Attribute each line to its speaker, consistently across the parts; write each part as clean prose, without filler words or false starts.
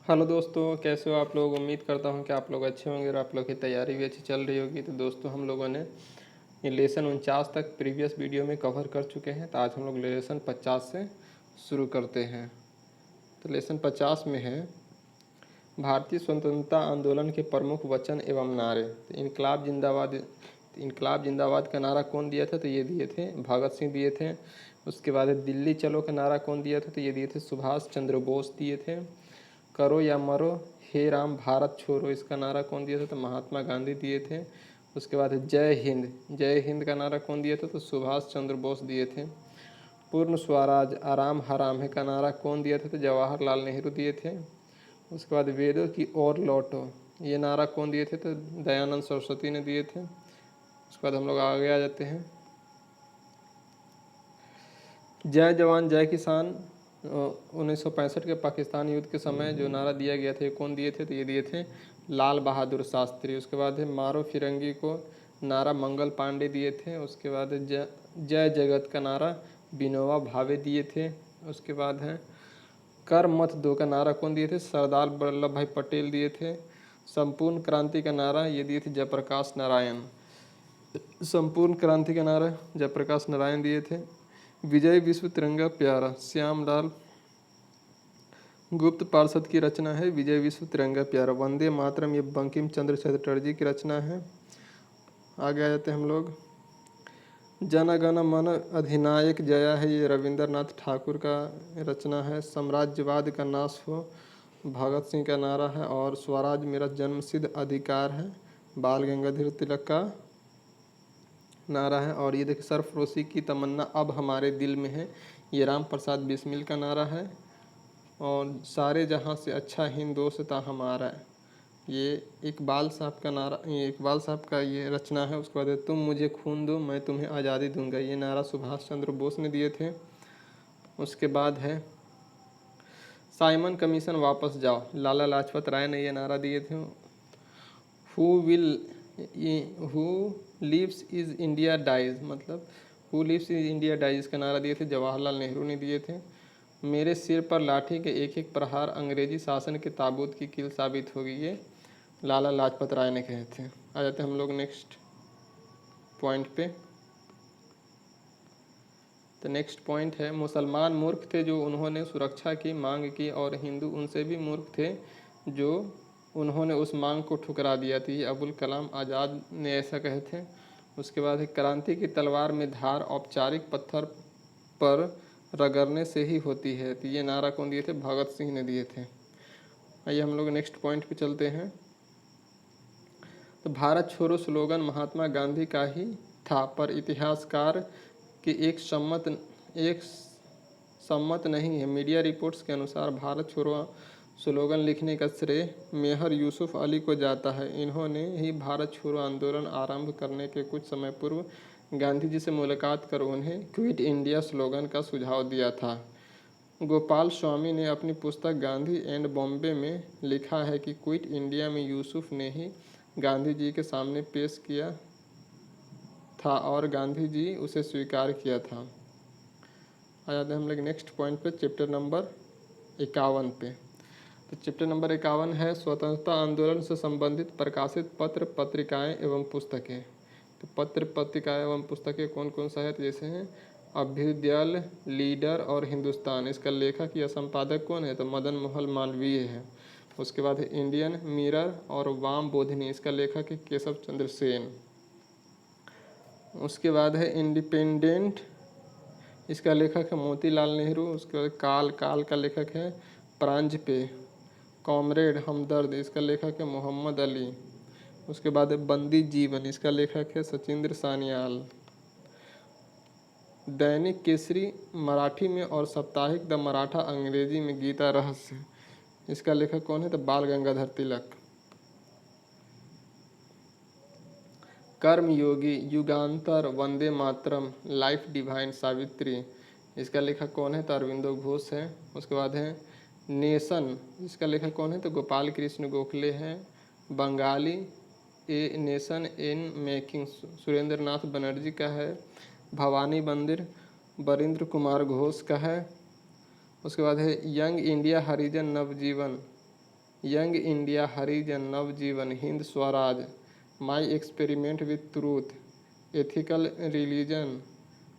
Speaker 1: Hello दोस्तों, कैसे हो आप लोग। उम्मीद करता हूँ कि आप लोग अच्छे होंगे और आप लोग की तैयारी भी अच्छी चल रही होगी। तो दोस्तों, हम लोगों ने ये लेसन 49 तक प्रीवियस वीडियो में कवर कर चुके हैं। तो आज हम लोग लेसन 50 से शुरू करते हैं। तो लेसन 50 में है भारतीय स्वतंत्रता आंदोलन के प्रमुख वचन एवं नारे। तो इनकलाब जिंदाबाद का नारा कौन दिया था? तो ये दिए थे भगत सिंह दिए थे। उसके बाद दिल्ली चलो का नारा कौन दिया था? तो ये दिए थे सुभाष चंद्र बोस दिए थे। करो या मरो, हे राम भारत छोड़ो, इसका नारा कौन दिया था? तो महात्मा गांधी दिए थे। उसके बाद जय हिंद का नारा कौन दिया था? तो सुभाष चंद्र बोस दिए थे। पूर्ण स्वराज आराम हराम है का नारा कौन दिया था? तो जवाहरलाल नेहरू दिए थे। उसके बाद वेदों की ओर लौटो, ये नारा कौन दिए थे? तो दयानंद सरस्वती ने दिए थे। उसके बाद हम लोग आगे आ जाते हैं। जय जवान जय किसान 1965 के पाकिस्तान युद्ध के समय जो नारा दिया गया था, ये कौन दिए थे? तो ये दिए थे लाल बहादुर शास्त्री। उसके बाद है मारो फिरंगी को नारा मंगल पांडे दिए थे। उसके बाद जय जगत का नारा विनोबा भावे दिए थे। उसके बाद है कर मत दो का नारा कौन दिए थे? सरदार वल्लभ भाई पटेल दिए थे। संपूर्ण क्रांति का नारा ये दिए थे जयप्रकाश नारायण। संपूर्ण क्रांति का नारा जयप्रकाश नारायण दिए थे। विजय विश्व तिरंगा प्यारा श्यामलाल गुप्त पार्षद की रचना है विजय विश्व तिरंगा प्यारा। वंदे मातरम ये बंकिम चंद्र चटर्जी की रचना है। आगे आ जाते हैं हम लोग। जन गण मन अधिनायक जया है, ये रविंद्रनाथ ठाकुर का रचना है। साम्राज्यवाद का नाश हो भगत सिंह का नारा है। और स्वराज मेरा जन्मसिद्ध अधिकार है बाल गंगाधर तिलक का नारा है। और ये देखिए सरफरोशी की तमन्ना अब हमारे दिल में है, ये राम प्रसाद बिस्मिल का नारा है। और सारे जहाँ से अच्छा हिंदोस्तां हमारा है, ये इकबाल साहब का नारा, ये इकबाल साहब का ये रचना है। उसके बाद तुम मुझे खून दो मैं तुम्हें आज़ादी दूंगा, ये नारा सुभाष चंद्र बोस ने दिए थे। उसके बाद है साइमन कमीशन वापस जाओ, लाला लाजपत राय ने ये नारा दिए थे। Who will who lives if India dies, मतलब who lives if India dies इसका नारा दिए थे जवाहरलाल नेहरू ने दिए थे। मेरे सिर पर लाठी के एक एक प्रहार अंग्रेजी शासन के ताबूत की कील साबित होगी, ये लाला लाजपत राय ने कहे थे। आ जाते हैं हम लोग नेक्स्ट पॉइंट पे। तो नेक्स्ट पॉइंट है मुसलमान मूर्ख थे जो उन्होंने सुरक्षा की मांग की, और हिंदू उनसे भी मूर्ख थे जो उन्होंने उस मांग को ठुकरा दिया थी। अबुल कलाम आज़ाद ने ऐसा कहे थे। उसके बाद है क्रांति की तलवार में धार औपचारिक पत्थर पर रगड़ने से ही होती है, तो ये नारा कौन दिए थे? भगत सिंह ने दिए थे। आइए हम लोग नेक्स्ट पॉइंट पे चलते हैं। तो भारत छोड़ो स्लोगन महात्मा गांधी का ही था, पर इतिहासकार के एक सम्मत नहीं है। मीडिया रिपोर्ट्स के अनुसार भारत छोड़ो स्लोगन लिखने का श्रेय मेहर यूसुफ अली को जाता है। इन्होंने ही भारत छोड़ो आंदोलन आरंभ करने के कुछ समय पूर्व गांधी जी से मुलाकात कर उन्हें क्विट इंडिया स्लोगन का सुझाव दिया था। गोपाल स्वामी ने अपनी पुस्तक गांधी एंड बॉम्बे में लिखा है कि क्विट इंडिया में यूसुफ ने ही गांधी जी के सामने पेश किया था और गांधी जी उसे स्वीकार किया था। आ जाते हैं हम लोग नेक्स्ट पॉइंट पे, चैप्टर नंबर 51 पे। तो चैप्टर नंबर 51 है स्वतंत्रता आंदोलन से संबंधित प्रकाशित पत्र पत्रिकाएं एवं पुस्तकें। तो पत्र पत्रिकाएं एवं पुस्तकें कौन कौन सा है? तो जैसे हैं अभ्युदय, लीडर और हिंदुस्तान, इसका लेखक या संपादक कौन है? तो मदन मोहन मालवीय है। उसके बाद है इंडियन मिरर और वाम बोधिनी, इसका लेखक है केशव चंद्र सेन। उसके बाद है इंडिपेंडेंट, इसका लेखक है मोतीलाल नेहरू। उसके बाद काल का लेखक है प्रांजपे। कॉमरेड हमदर्द, इसका लेखक है मोहम्मद अली। उसके बाद है बंदी जीवन, इसका लेखक है सचिंद्र सान्याल। दैनिक केसरी मराठी में और साप्ताहिक द मराठा अंग्रेजी में गीता रहस्य, इसका लेखक कौन है? तो बाल गंगाधर तिलक। कर्मयोगी, युगांतर, वंदे मातरम, लाइफ डिवाइन, सावित्री, इसका लेखक कौन है? तो अरविंदो घोष है। उसके बाद है नेशन, इसका लेखक कौन है? तो गोपाल कृष्ण गोखले हैं। Bengali, a nation in making, Surendra Nath Banerjee का है। भवानी मंदिर बरिंद्र कुमार घोष का है। उसके बाद है young India Harijan Navajivan, young India, Harijan, Navajivan, Hind Swaraj, my experiment with truth, ethical religion,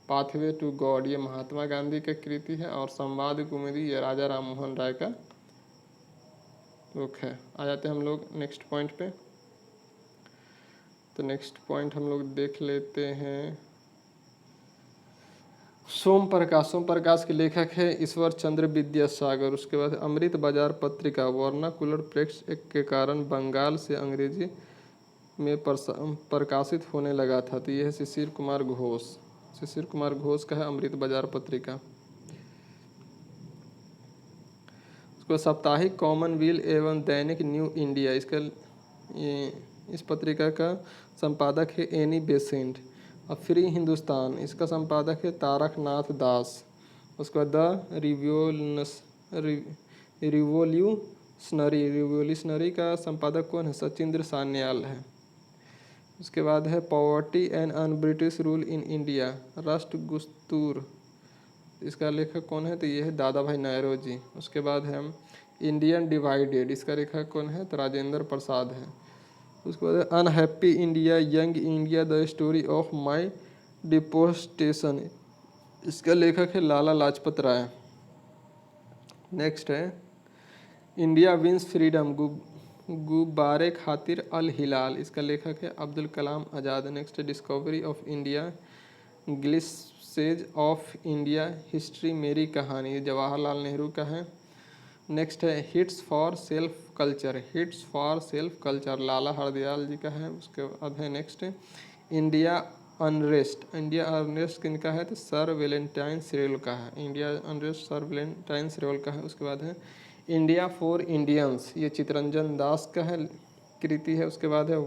Speaker 1: pathway to God, ये महात्मा गांधी की कृति है। और संवाद कुमुदी ये राजा राम मोहन राय का बुक है। आ जाते हैं हम लोग नेक्स्ट पॉइंट पे। तो नेक्स्ट पॉइंट हम लोग देख लेते हैं सोम प्रकाश। सोम प्रकाश के लेखक है ईश्वर चंद्र विद्यासागर। उसके बाद अमृत बाजार पत्रिका वर्नाकुलर प्रेक्स के कारण बंगाल से अंग्रेजी में प्रकाशित होने लगा था। तो यह है शिशिर कुमार घोष। शिशिर कुमार घोष का है अमृत बाजार पत्रिका। उसको साप्ताहिक कॉमनवेल्थ एवं दैनिक न्यू इंडिया, इसका इस पत्रिका का संपादक है एनी बेसेंट। और फ्री हिंदुस्तान, इसका संपादक है तारकनाथ दास। उसके बाद द रिवोल्यूशनरी का संपादक कौन है? सचिंद्र सान्याल है। उसके बाद है poverty and un British rule in India, राष्ट्रगुस्तूर, इसका लेखक कौन है? तो ये है दादा भाई नौरोजी। उसके बाद है इंडियन डिवाइडेड, इसका लेखक कौन है? तो राजेंद्र प्रसाद है। उसके बाद unhappy India, young India, the story of my deportation, इसका लेखक है लाला लाजपत राय। नेक्स्ट है India wins freedom, Ghubar Khatir Al Hilal, इसका लेखक है अब्दुल कलाम आज़ाद। नेक्स्ट है discovery of India, glimpses of India history, Meri Kahani, ये जवाहरलाल नेहरू का है। नेक्स्ट है hints for self culture, hints for self culture, Lala Hardayal ji का है। उसके बाद है next India unrest, India unrest किनका है? तो सर वेलेंटाइन सिरेल का है। India unrest sir Valentine Chirol का है। उसके बाद है इंडिया फॉर इंडियंस, ये चितरंजन दास का है, कृति है। उसके बाद है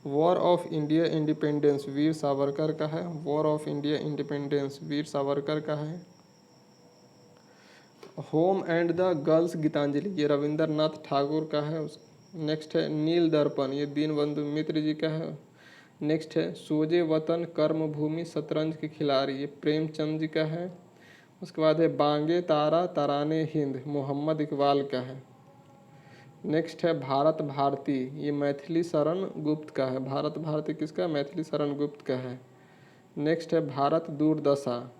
Speaker 1: war of India independence, Veer Savarkar का है। War of India independence, Veer Savarkar का है। Home and the girls, Gitanjali, ये रविंद्रनाथ ठाकुर का है। नेक्स्ट है नील दर्पण, ये दीनबंधु मित्र जी का है। नेक्स्ट है सोजे वतन कर्मभूमि, शतरंज के खिलाड़ी, ये प्रेमचंद जी का है। उसके बाद है बांगे तारा तराने हिंद, मोहम्मद इकबाल का है। नेक्स्ट है भारत भारती, ये मैथिली शरण गुप्त का है। भारत भारती किसका? मैथिली शरण गुप्त का है। नेक्स्ट है भारत दूरदशा,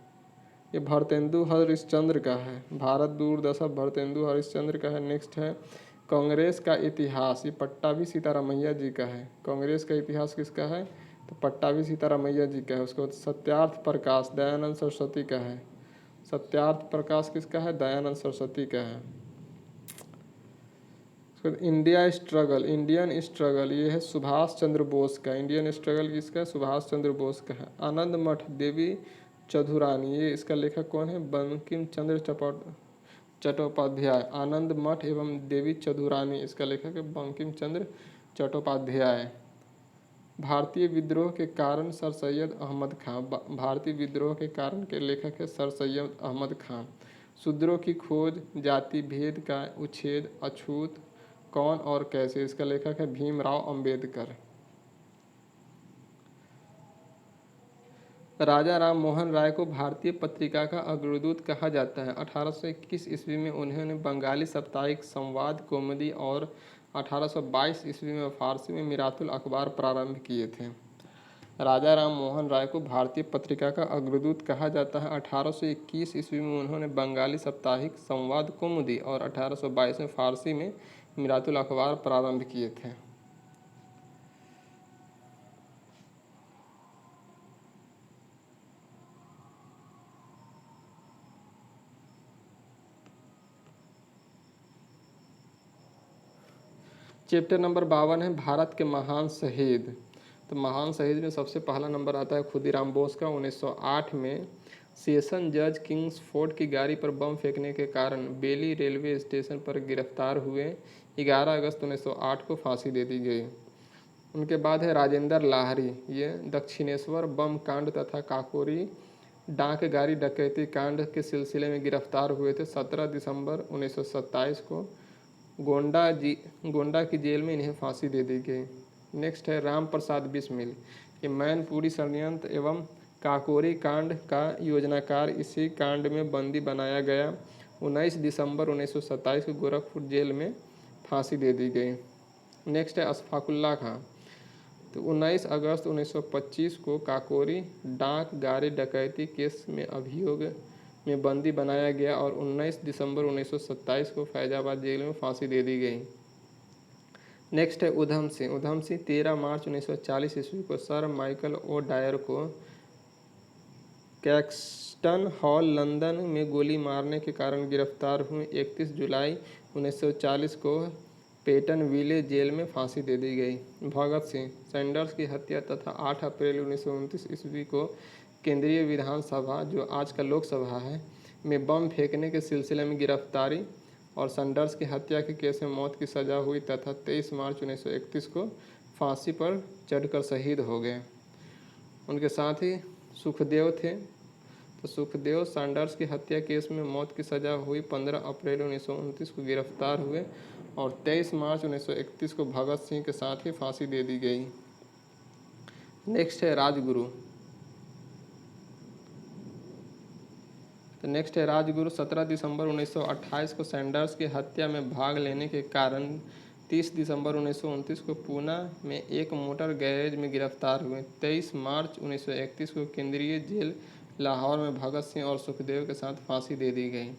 Speaker 1: ये भरतेंदु हरिश्चंद्र का है। भारत दूरदशा भरतेंदु हरिश्चंद्र का है। नेक्स्ट है कांग्रेस का इतिहास, ये पट्टाभी सीतारामैया जी का है। कांग्रेस का इतिहास किसका है? तो पट्टाभी सीतारामैया जी का है। उसके बाद सत्यार्थ प्रकाश, दयानंद सरस्वती का है। सत्यार्थ प्रकाश किसका है? दयानंद सरस्वती का है। उसके बाद इंडिया स्ट्रगल, इंडियन स्ट्रगल, ये है सुभाष चंद्र बोस का। इंडियन स्ट्रगल किसका है? सुभाष चंद्र बोस का है। आनंद मठ देवी चौधुरानी, ये इसका लेखक कौन है? बंकिम चंद्र चट्टोपाध्याय। आनंद मठ एवं देवी चौधुरानी, इसका लेखक है बंकिम चंद्र चट्टोपाध्याय। भारतीय विद्रोह के कारण सर सैयद अहमद खां, भारतीय विद्रोह के कारण के लेखक है सर सैयद अहमद खां। शूद्रों की खोज, जाति भेद का उच्छेद, अछूत, कौन और कैसे, इसका लेखक है भीमराव अंबेडकर। राजा राम मोहन राय को भारतीय पत्रिका का अग्रदूत कहा जाता है। 1821 ईस्वी में उन्होंने बंगाली साप्ताहिक संवाद कौमुदी और 1822 ईस्वी में फारसी में मिरातुल अखबार प्रारंभ किए थे। राजा राम मोहन राय को भारतीय पत्रिका का अग्रदूत कहा जाता है। 1821 ईस्वी में उन्होंने बंगाली साप्ताहिक संवाद कौमुदी और 1822 में फारसी में मिरातुल अखबार प्रारंभ किए थे। चैप्टर नंबर 52 है भारत के महान शहीद। तो महान शहीद में सबसे पहला नंबर आता है खुदीराम बोस का। 1908 में सेशन जज किंग्सफोर्ड की गाड़ी पर बम फेंकने के कारण बेली रेलवे स्टेशन पर गिरफ्तार हुए। 11 अगस्त 1908 को फांसी दे दी गई। उनके बाद है राजेंद्र लाहरी, ये दक्षिणेश्वर बम कांड तथा काकोरी डाक गाड़ी डकैती कांड के सिलसिले में गिरफ्तार हुए थे। 17 दिसंबर 1927 को गोंडा की जेल में इन्हें फांसी दे दी गई। नेक्स्ट है राम प्रसाद बिस्मिल, ये मैनपुरी षड्यंत्र एवं काकोरी कांड का योजनाकार, इसी कांड में बंदी बनाया गया। 19 दिसंबर 1927 को गोरखपुर जेल में फांसी दे दी गई। नेक्स्ट है अशफाकुल्ला खां। तो 19 अगस्त 1925 को काकोरी डाक गाड़ी डकैती केस में अभियोग में बंदी बनाया गया और 19 दिसंबर 1927 को फैजाबाद जेल में फांसी दे दी गई। नेक्स्ट है उधम सिंह। उधम सिंह 13 मार्च 1940 ईस्वी को सर माइकल ओ डायर को कैक्सटन हॉल लंदन में गोली मारने के कारण गिरफ्तार हुए। 31 जुलाई 1940 को पेटन विले जेल में फांसी दे दी गई। भगत सिंह सैंडर्स की हत्या तथा 8 अप्रैल 1929 ईस्वी को केंद्रीय विधानसभा, जो आज का लोकसभा है, में बम फेंकने के सिलसिले में गिरफ्तारी और सैंडर्स की हत्या के केस में मौत की सज़ा हुई तथा 23 मार्च 1931 को फांसी पर चढ़कर शहीद हो गए। उनके साथ ही सुखदेव थे। तो सुखदेव सैंडर्स की हत्या केस में मौत की सज़ा हुई, 15 अप्रैल 1929 को गिरफ्तार हुए और 23 मार्च 1931 को भगत सिंह के साथ ही फांसी दे दी गई। नेक्स्ट है राजगुरु। तो नेक्स्ट है राजगुरु 17 दिसंबर 1928 को सैंडर्स की हत्या में भाग लेने के कारण 30 दिसंबर 1929 को पूना में एक मोटर गैरेज में गिरफ्तार हुए। 23 मार्च 1931 को केंद्रीय जेल लाहौर में भगत सिंह और सुखदेव के साथ फांसी दे दी गई।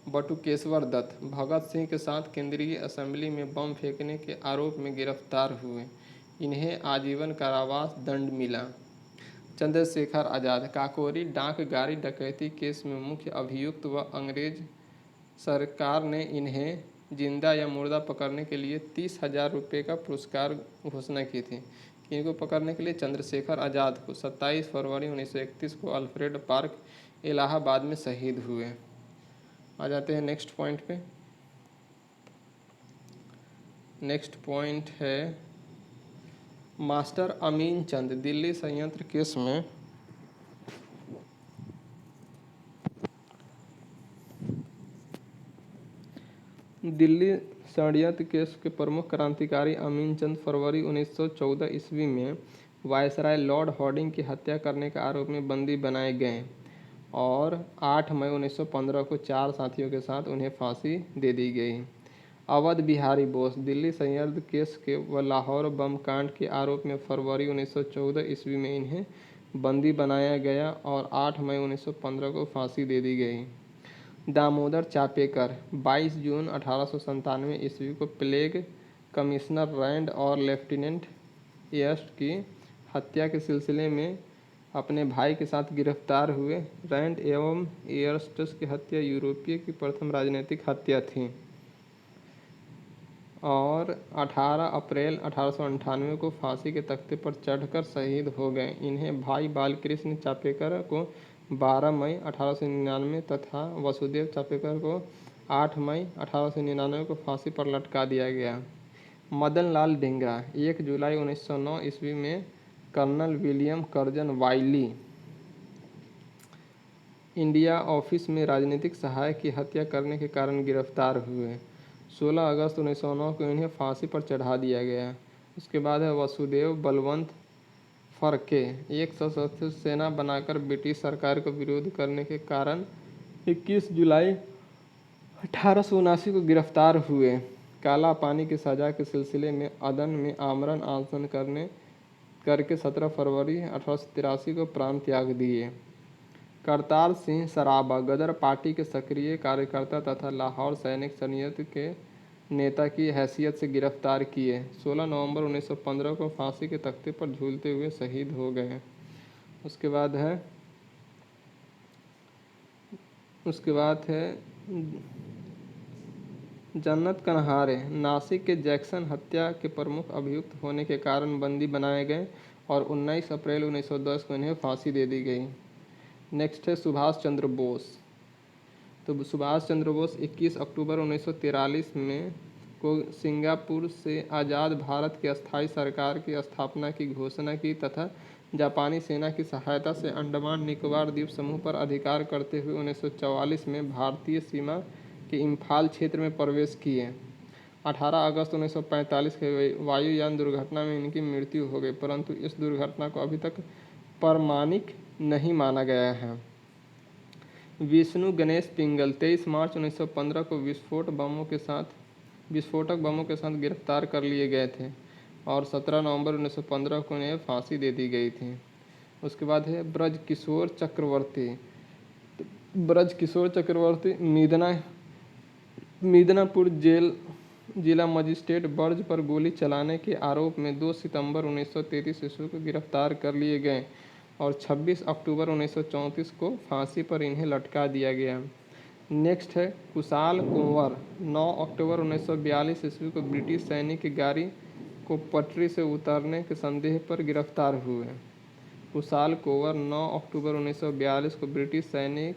Speaker 1: बटुकेश्वर दत्त भगत सिंह के साथ केंद्रीय असेंबली में बम फेंकने के आरोप में गिरफ्तार हुए। इन्हें आजीवन कारावास दंड मिला। चंद्रशेखर आज़ाद काकोरी डाक गाड़ी डकैती केस में मुख्य अभियुक्त व अंग्रेज सरकार ने इन्हें जिंदा या मुर्दा पकड़ने के लिए 30,000 रुपये का पुरस्कार घोषणा की थी। इनको पकड़ने के लिए चंद्रशेखर आज़ाद को 27 फरवरी 1931 को अल्फ्रेड पार्क इलाहाबाद में शहीद हुए। आ जाते हैं नेक्स्ट पॉइंट पे। नेक्स्ट पॉइंट है मास्टर अमीन चंद दिल्ली संयंत्र केस में दिल्ली षड्यंत्र केस के प्रमुख क्रांतिकारी अमीन चंद फरवरी 1914 ईस्वी में वायसराय लॉर्ड हॉर्डिंग की हत्या करने के आरोप में बंदी बनाए गए और 8 मई 1915 को 4 साथियों के साथ उन्हें फांसी दे दी गई। अवध बिहारी बोस दिल्ली संयंत्र केस के व लाहौर बम कांड के आरोप में फरवरी 1914 ईस्वी में इन्हें बंदी बनाया गया और 8 मई 1915 को फांसी दे दी गई। दामोदर चापेकर 22 जून 1897 ईस्वी को प्लेग कमिश्नर रैंड और लेफ्टिनेंट एयर्स्ट की हत्या के सिलसिले में अपने भाई के साथ गिरफ्तार हुए। रैंड एवं एयर्स्ट की हत्या यूरोपीय की प्रथम राजनीतिक हत्या थी और 18 अप्रैल 1898 को फांसी के तख्ते पर चढ़कर शहीद हो गए। इन्हें भाई बालकृष्ण चापेकर को 12 मई 1899 तथा वसुदेव चापेकर को 8 मई 1899 को फांसी पर लटका दिया गया। मदन लाल ढींगरा 1 जुलाई 1909 ईस्वी में colonel William Curzon Wyllie India office में राजनीतिक सहायक की हत्या करने के कारण गिरफ्तार हुए। 16 अगस्त 1909 को इन्हें फांसी पर चढ़ा दिया गया। उसके बाद है वसुदेव बलवंत फरके एक सशस्त्र सेना बनाकर ब्रिटिश सरकार को विरोध करने के कारण 21 जुलाई 1879 को गिरफ्तार हुए। काला पानी की सजा के सिलसिले में अदन में आमरण अनशन करके 17 फरवरी 1883 को प्राण त्याग दिए। करतार सिंह सराबा गदर पार्टी के सक्रिय कार्यकर्ता तथा लाहौर सैनिक संयंत्र के नेता की हैसियत से गिरफ्तार किए। 16 नवंबर 1915 को फांसी के तख्ते पर झूलते हुए शहीद हो गए। उसके बाद है जन्नत कन्हारे नासिक के जैक्सन हत्या के प्रमुख अभियुक्त होने के कारण बंदी बनाए गए और 19 अप्रैल 1910 को इन्हें फांसी दे दी गई। नेक्स्ट है सुभाष चंद्र बोस। तो सुभाष चंद्र बोस 21 अक्टूबर 1943 में को सिंगापुर से आज़ाद भारत की अस्थायी सरकार की स्थापना की घोषणा की तथा जापानी सेना की सहायता से अंडमान निकोबार द्वीप समूह पर अधिकार करते हुए 1944 में भारतीय सीमा के इम्फाल क्षेत्र में प्रवेश किए। 18 अगस्त 1945 के वायुयान दुर्घटना में इनकी मृत्यु हो गई, परंतु इस दुर्घटना को अभी तक प्रामाणिक नहीं माना गया है। विष्णु गणेश पिंगल 23 मार्च 1915 को विस्फोट बमों के साथ विस्फोटक बमों के साथ गिरफ्तार कर लिए गए थे और 17 नवंबर 1915 को उन्हें फांसी दे दी गई थी। उसके बाद है ब्रज किशोर चक्रवर्ती। ब्रज किशोर चक्रवर्ती मिदनापुर जेल जिला मजिस्ट्रेट ब्रज पर गोली चलाने के आरोप में 2 सितंबर 1933 ईस्वी को गिरफ्तार कर लिए गए और 26 अक्टूबर 1934 को फांसी पर इन्हें लटका दिया गया। नेक्स्ट है कुशाल कुंवर। 9 अक्टूबर 1942 ईस्वी को ब्रिटिश सैनिक गाड़ी को पटरी से उतारने के संदेह पर गिरफ्तार हुए। कुशाल कुंवर 9 अक्टूबर 1942 को ब्रिटिश सैनिक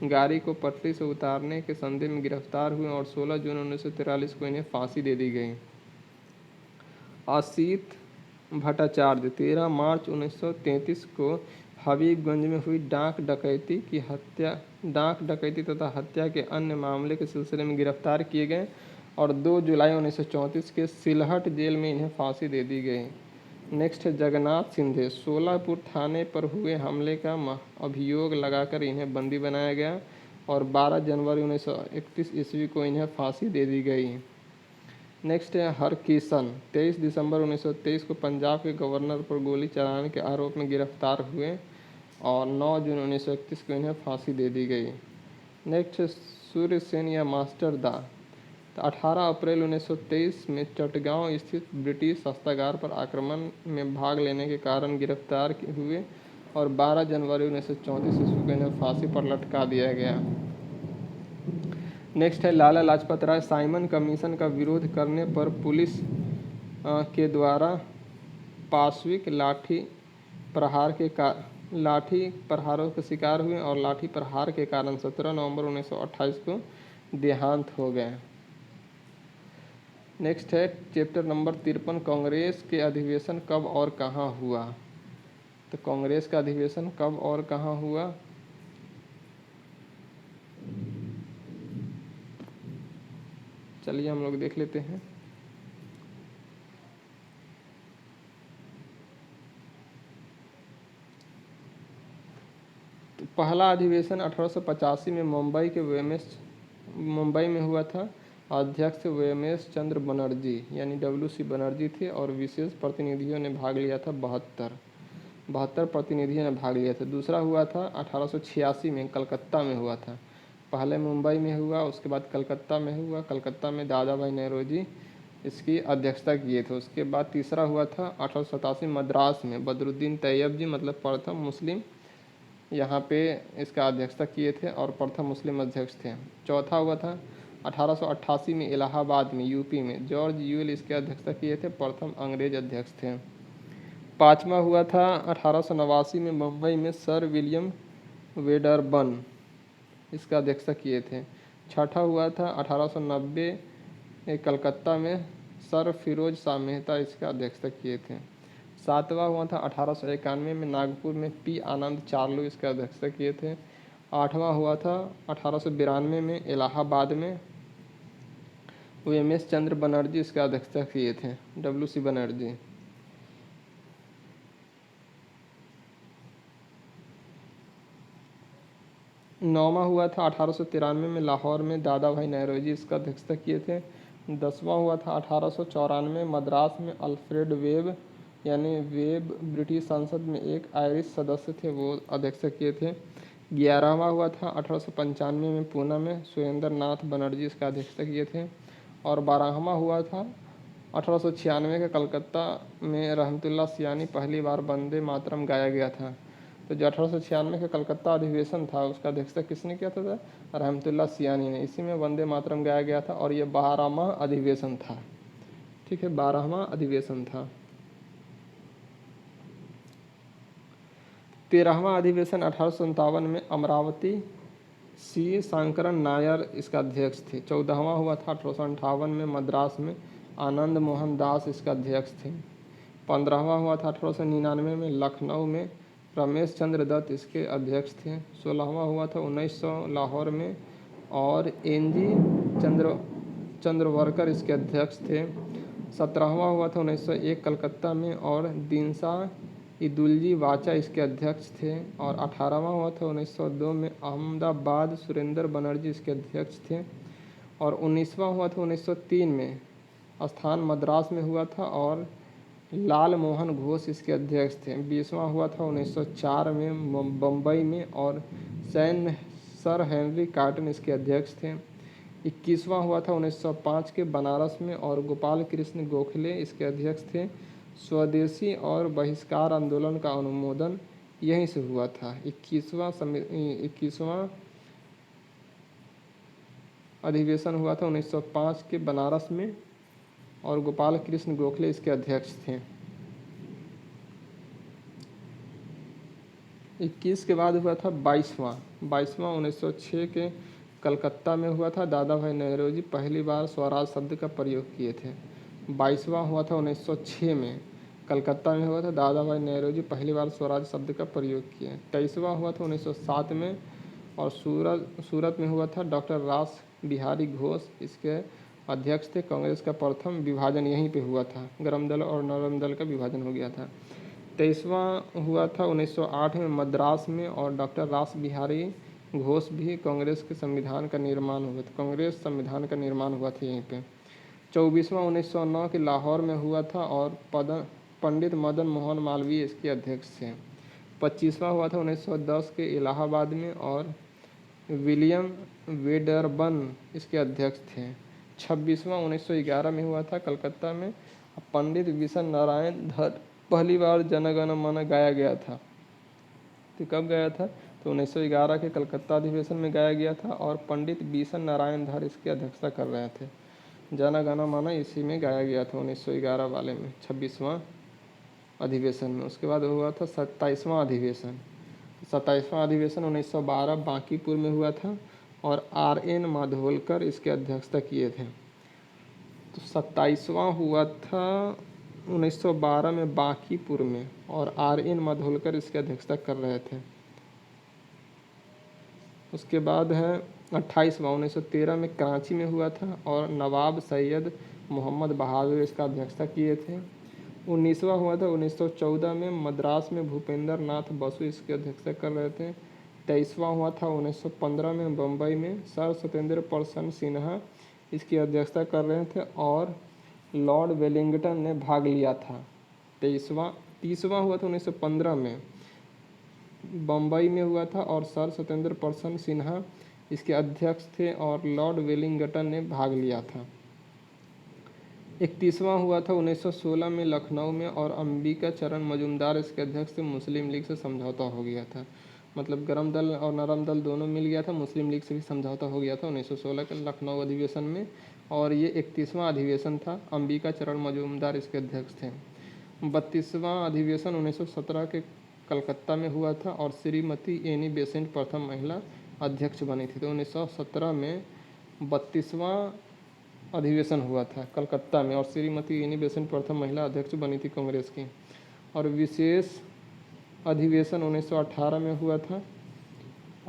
Speaker 1: गाड़ी को पटरी से उतारने के संदेह में गिरफ्तार हुए और 16 जून 1943 को इन्हें फांसी दे दी गई। असित भट्टाचार्य 13 मार्च 1933 को हबीबगंज में हुई डाक डकैती तथा हत्या के अन्य मामले के सिलसिले में गिरफ्तार किए गए और 2 जुलाई 1934 के सिलहट जेल में इन्हें फांसी दे दी गई। नेक्स्ट है जगन्नाथ सिंधे। सोलापुर थाने पर हुए हमले का अभियोग लगाकर इन्हें बंदी बनाया गया और 12 जनवरी 1931 ईस्वी को इन्हें फांसी दे दी गई। नेक्स्ट है हरकिशन। 23 दिसंबर 1923 को पंजाब के गवर्नर पर गोली चलाने के आरोप में गिरफ्तार हुए और 9 जून 1931 को इन्हें फांसी दे दी गई। नेक्स्ट है सूर्य सेन या मास्टर दा। 18 अप्रैल 1923 में चटगांव स्थित ब्रिटिश शस्त्रागार पर आक्रमण में भाग लेने के कारण गिरफ्तार हुए और 12 जनवरी 1934 ईस्वी को इन्हें फांसी पर लटका दिया गया। नेक्स्ट है लाला लाजपत राय। साइमन कमीशन का विरोध करने पर पुलिस के द्वारा पाशविक लाठी प्रहारों के शिकार हुए और लाठी प्रहार के कारण 17 नवंबर 1928 को देहांत हो गए। नेक्स्ट है चैप्टर नंबर 53 कांग्रेस के अधिवेशन कब और कहाँ हुआ। तो कांग्रेस का अधिवेशन कब और कहाँ हुआ। चलिए हम लोग देख लेते हैं। तो पहला अधिवेशन 1885 में मुंबई में हुआ था। अध्यक्ष वीएमएस चंद्र बनर्जी यानी WC बनर्जी थे और विशेष प्रतिनिधियों ने भाग लिया था। 72 प्रतिनिधियों ने भाग लिया था। दूसरा हुआ था 1886 में कलकत्ता में हुआ था। पहले मुंबई में हुआ, उसके बाद कलकत्ता में हुआ। कलकत्ता में दादा भाई नेहरूजी इसकी अध्यक्षता किए थे। उसके बाद तीसरा हुआ था 1887 मद्रास में। बदरुद्दीन तैयब जी मतलब प्रथम मुस्लिम यहाँ पे इसका अध्यक्षता किए थे और प्रथम मुस्लिम अध्यक्ष थे। चौथा हुआ था 1888 में इलाहाबाद में यूपी में। जॉर्ज यूएल इसके अध्यक्षता किए थे, प्रथम अंग्रेज अध्यक्ष थे। पाँचवा हुआ था 1889 में मुंबई में सर विलियम वेडरबर्न इसका अध्यक्षता किए थे। छठा हुआ था 1890 कलकत्ता में सर फिरोज शाह मेहता इसका अध्यक्षता किए थे। सातवां हुआ था 1891 में नागपुर में पी आनंद चार्लू इसका अध्यक्षता किए थे। आठवां हुआ था 1892 में इलाहाबाद में वीएमएस चंद्र बनर्जी इसका अध्यक्षता किए थे, WC बनर्जी। नौवां हुआ था 1893 में लाहौर में दादा भाई नेहरूजी इसका अध्यक्षता किए थे। 10वां हुआ था 1894 मद्रास में अल्फ्रेड वेब यानी वेब ब्रिटिश संसद में एक आयरिश सदस्य थे, वो अध्यक्षता किए थे। 11वां हुआ था 1895 में पूना में सुरेंद्र नाथ बनर्जी इसका अध्यक्षता किए थे। और 12वां हुआ था 1896 के कलकत्ता में रहमतुल्लाह सियानी पहली बार वंदे मातरम गाया गया था। तो जो 1896 का कलकत्ता अधिवेशन था उसका अध्यक्षता किसने किया था? रहमतुल्लाह सियानी ने। इसी में वंदे मातरम गाया गया था और ये 12वां अधिवेशन था। ठीक है, 12वां अधिवेशन था। 13वां अधिवेशन 1857 में अमरावती सी शंकरन नायर इसका अध्यक्ष थे। 14वां हुआ था 1858 में मद्रास में आनंद मोहन दास इसका अध्यक्ष थे। 15वां हुआ था 1899 में लखनऊ में रमेश चंद्र दत्त इसके अध्यक्ष थे। 16वां हुआ था 1900 लाहौर में और NG चंद्रवरकर इसके अध्यक्ष थे। 17वां हुआ था 1901 कलकत्ता में और दिनसा ईदुल्जी वाचा इसके अध्यक्ष थे। और 18वां हुआ था 1902 में अहमदाबाद सुरेंद्र बनर्जी इसके अध्यक्ष थे। और 19वां हुआ था 1903 में, स्थान मद्रास में हुआ था और लाल मोहन घोष इसके अध्यक्ष थे। 20वां हुआ था 1904 में बम्बई में और सर हेनरी कॉटन इसके अध्यक्ष थे। 21वां हुआ था 1905 के बनारस में और गोपाल कृष्ण गोखले इसके अध्यक्ष थे। स्वदेशी और बहिष्कार आंदोलन का अनुमोदन यहीं से हुआ था। 21वां अधिवेशन हुआ था 1905 के बनारस में और गोपाल कृष्ण गोखले इसके अध्यक्ष थे। 21 के बाद हुआ था 22वां 1906 के कलकत्ता में हुआ था। दादा भाई नौरोजी पहली बार स्वराज शब्द का प्रयोग किए थे। 22वां हुआ था 1906 में, कलकत्ता में हुआ था। दादा भाई नौरोजी पहली बार स्वराज शब्द का प्रयोग किए। 23वां हुआ था 1907 में और सूरत में हुआ था। डॉक्टर रास बिहारी घोष इसके अध्यक्ष थे। कांग्रेस का प्रथम विभाजन यहीं पे हुआ था, गरम दल और नरम दल का विभाजन हो गया था। 23वां हुआ था 1908 में मद्रास में और डॉक्टर रास बिहारी घोष भी कांग्रेस के संविधान का निर्माण हुआ था। कांग्रेस संविधान का निर्माण हुआ था यहीं पे। 24वां 1909 के लाहौर में हुआ था और पंडित मदन मोहन मालवीय इसके अध्यक्ष थे। 25वां हुआ था 1910 के इलाहाबाद में और विलियम वेडरबर्न इसके अध्यक्ष थे। 26वां 1911 में हुआ था कलकत्ता में। पंडित विशन नारायण धर पहली बार जनगण मन गाया गया था। तो कब गाया था? तो 1911 के कलकत्ता अधिवेशन में गाया गया था और पंडित विशन नारायण धर इसकी अध्यक्षता कर रहे थे। जनगण मन इसी में गाया गया था 1911 वाले में, 26वां अधिवेशन में। उसके बाद हुआ था 27वां अधिवेशन। 27वां अधिवेशन 1912 बांकीपुर में हुआ था और RN माधोलकर इसके अध्यक्षता किए थे। तो 27वां हुआ था 1912 में बांकीपुर में और RN माधोलकर इसकी अध्यक्षता कर रहे थे। उसके बाद है 28वां 1913 में कराची में हुआ था और नवाब सैयद मोहम्मद बहादुर इसका अध्यक्षता किए थे। 19वां हुआ था 1914 में मद्रास में भूपेंद्र नाथ बसु इसकी अध्यक्षता कर रहे थे। 23वां हुआ था 1915 में बम्बई में सर सत्येंद्र प्रसन्न सिन्हा इसकी अध्यक्षता कर रहे थे और लॉर्ड वेलिंगटन ने भाग लिया था। 30वां हुआ था 1915 में बम्बई में हुआ था और सर सत्येंद्र प्रसन्न सिन्हा इसके अध्यक्ष थे और लॉर्ड वेलिंगटन ने भाग लिया था। 31वां हुआ था 1916 में लखनऊ में और अंबिका चरण मजूमदार इसके अध्यक्ष थे। मुस्लिम लीग से समझौता हो गया था, मतलब गरम दल और नरम दल दोनों मिल गया था। मुस्लिम लीग से भी समझौता हो गया था 1916 के लखनऊ अधिवेशन में और ये 31वां अधिवेशन था। अंबिका चरण मजूमदार इसके अध्यक्ष थे। 32वां अधिवेशन 1917 के कलकत्ता में हुआ था और श्रीमती एनी बेसेंट प्रथम महिला अध्यक्ष बनी थी। तो 1917 में 32वां अधिवेशन हुआ था कलकत्ता में और श्रीमती एनी बेसेंट प्रथम महिला अध्यक्ष बनी थी कांग्रेस की। और विशेष अधिवेशन 1918 में हुआ था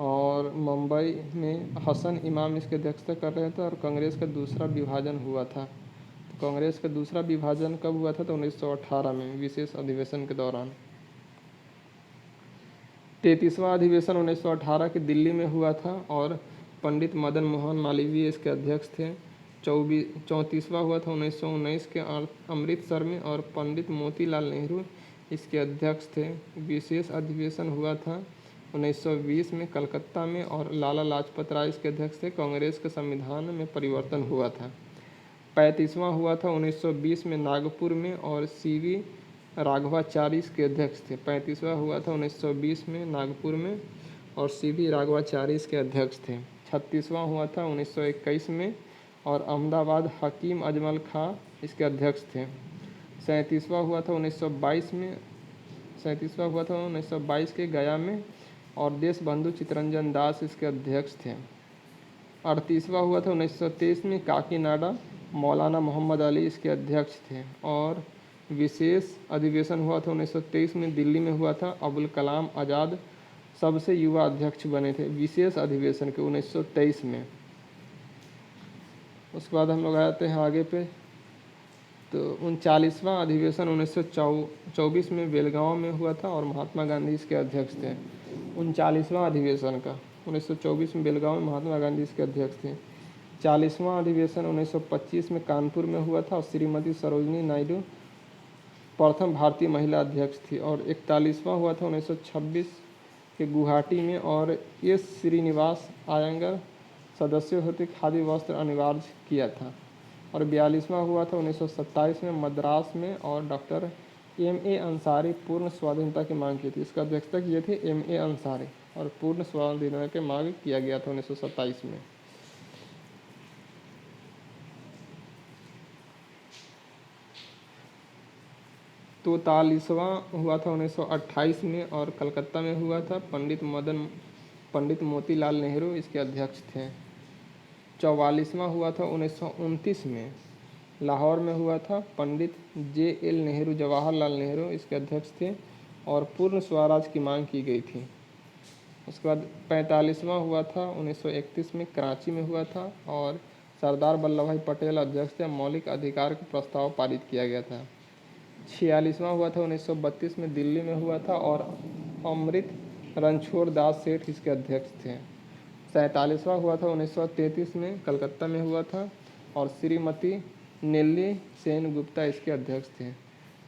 Speaker 1: और मुंबई में हसन इमाम इसकी अध्यक्षता कर रहे थे और कांग्रेस का दूसरा विभाजन हुआ था। तो कांग्रेस का दूसरा विभाजन कब हुआ था? तो 1918 में विशेष अधिवेशन के दौरान। 33वां अधिवेशन 1918 के दिल्ली में हुआ था और पंडित मदन मोहन मालवीय इसके अध्यक्ष थे। 34वां हुआ था 1919 के अमृतसर में और पंडित मोतीलाल नेहरू इसके अध्यक्ष थे। विशेष अधिवेशन हुआ था 1920 में कलकत्ता में और लाला लाजपत राय इसके अध्यक्ष थे। कांग्रेस के संविधान में परिवर्तन हुआ था। 35वां हुआ था 1920 में नागपुर में और CV राघवाचारी इसके अध्यक्ष थे। 35वां हुआ था 1920 में नागपुर में और CV राघवाचारी इसके अध्यक्ष थे। 36वां हुआ था 1921 में और अहमदाबाद हकीम अजमल खां इसके अध्यक्ष थे। 37वां हुआ था 1922 के गया में और देशबंधु चित्तरंजन दास इसके अध्यक्ष थे। 38वां हुआ था 1923 में काकीनाडा, मौलाना मोहम्मद अली इसके अध्यक्ष थे। और विशेष अधिवेशन हुआ था 1923 में दिल्ली में हुआ था। अबुल कलाम आज़ाद सबसे युवा अध्यक्ष बने थे विशेष अधिवेशन के 1923 में। उसके बाद हम लोग आते हैं आगे पे। तो 39वां अधिवेशन 1924 में बेलगांव में हुआ था और महात्मा गांधी इसके अध्यक्ष थे। 39वां अधिवेशन का 1924 में बेलगांव में महात्मा गांधी इसके अध्यक्ष थे। 40वां अधिवेशन 1925 में कानपुर में हुआ था और श्रीमती सरोजनी नायडू प्रथम भारतीय महिला अध्यक्ष थी। और 41वां हुआ था 1926 के गुवाहाटी में और एस श्रीनिवास आयंगर सदस्यों हेतु खादी वस्त्र अनिवार्य किया था। और 42वां हुआ था 1927 में मद्रास में और डॉक्टर M.A. अंसारी पूर्ण स्वाधीनता की मांग की थी। इसका अध्यक्षता किए थे M.A. अंसारी और पूर्ण स्वाधीनता की मांग किया गया था 1927 में। तो 43वां हुआ था 1928 में और कलकत्ता में हुआ था। पंडित मोतीलाल नेहरू इसके अध्यक्ष थे। 44वां हुआ था 1929 में लाहौर में हुआ था। पंडित J.L. नेहरू जवाहरलाल नेहरू इसके अध्यक्ष थे और पूर्ण स्वराज की मांग की गई थी। उसके बाद 45वां हुआ था 1931 में कराची में हुआ था और सरदार वल्लभ भाई पटेल अध्यक्ष थे। मौलिक अधिकार का प्रस्ताव पारित किया गया था। 46वां हुआ था 1932 में दिल्ली में हुआ था और अमृत रणछोड़ दास सेठ इसके अध्यक्ष थे। 47वां हुआ था 1933 में कलकत्ता में हुआ था और श्रीमती नेल्ली सेन गुप्ता इसके अध्यक्ष थे।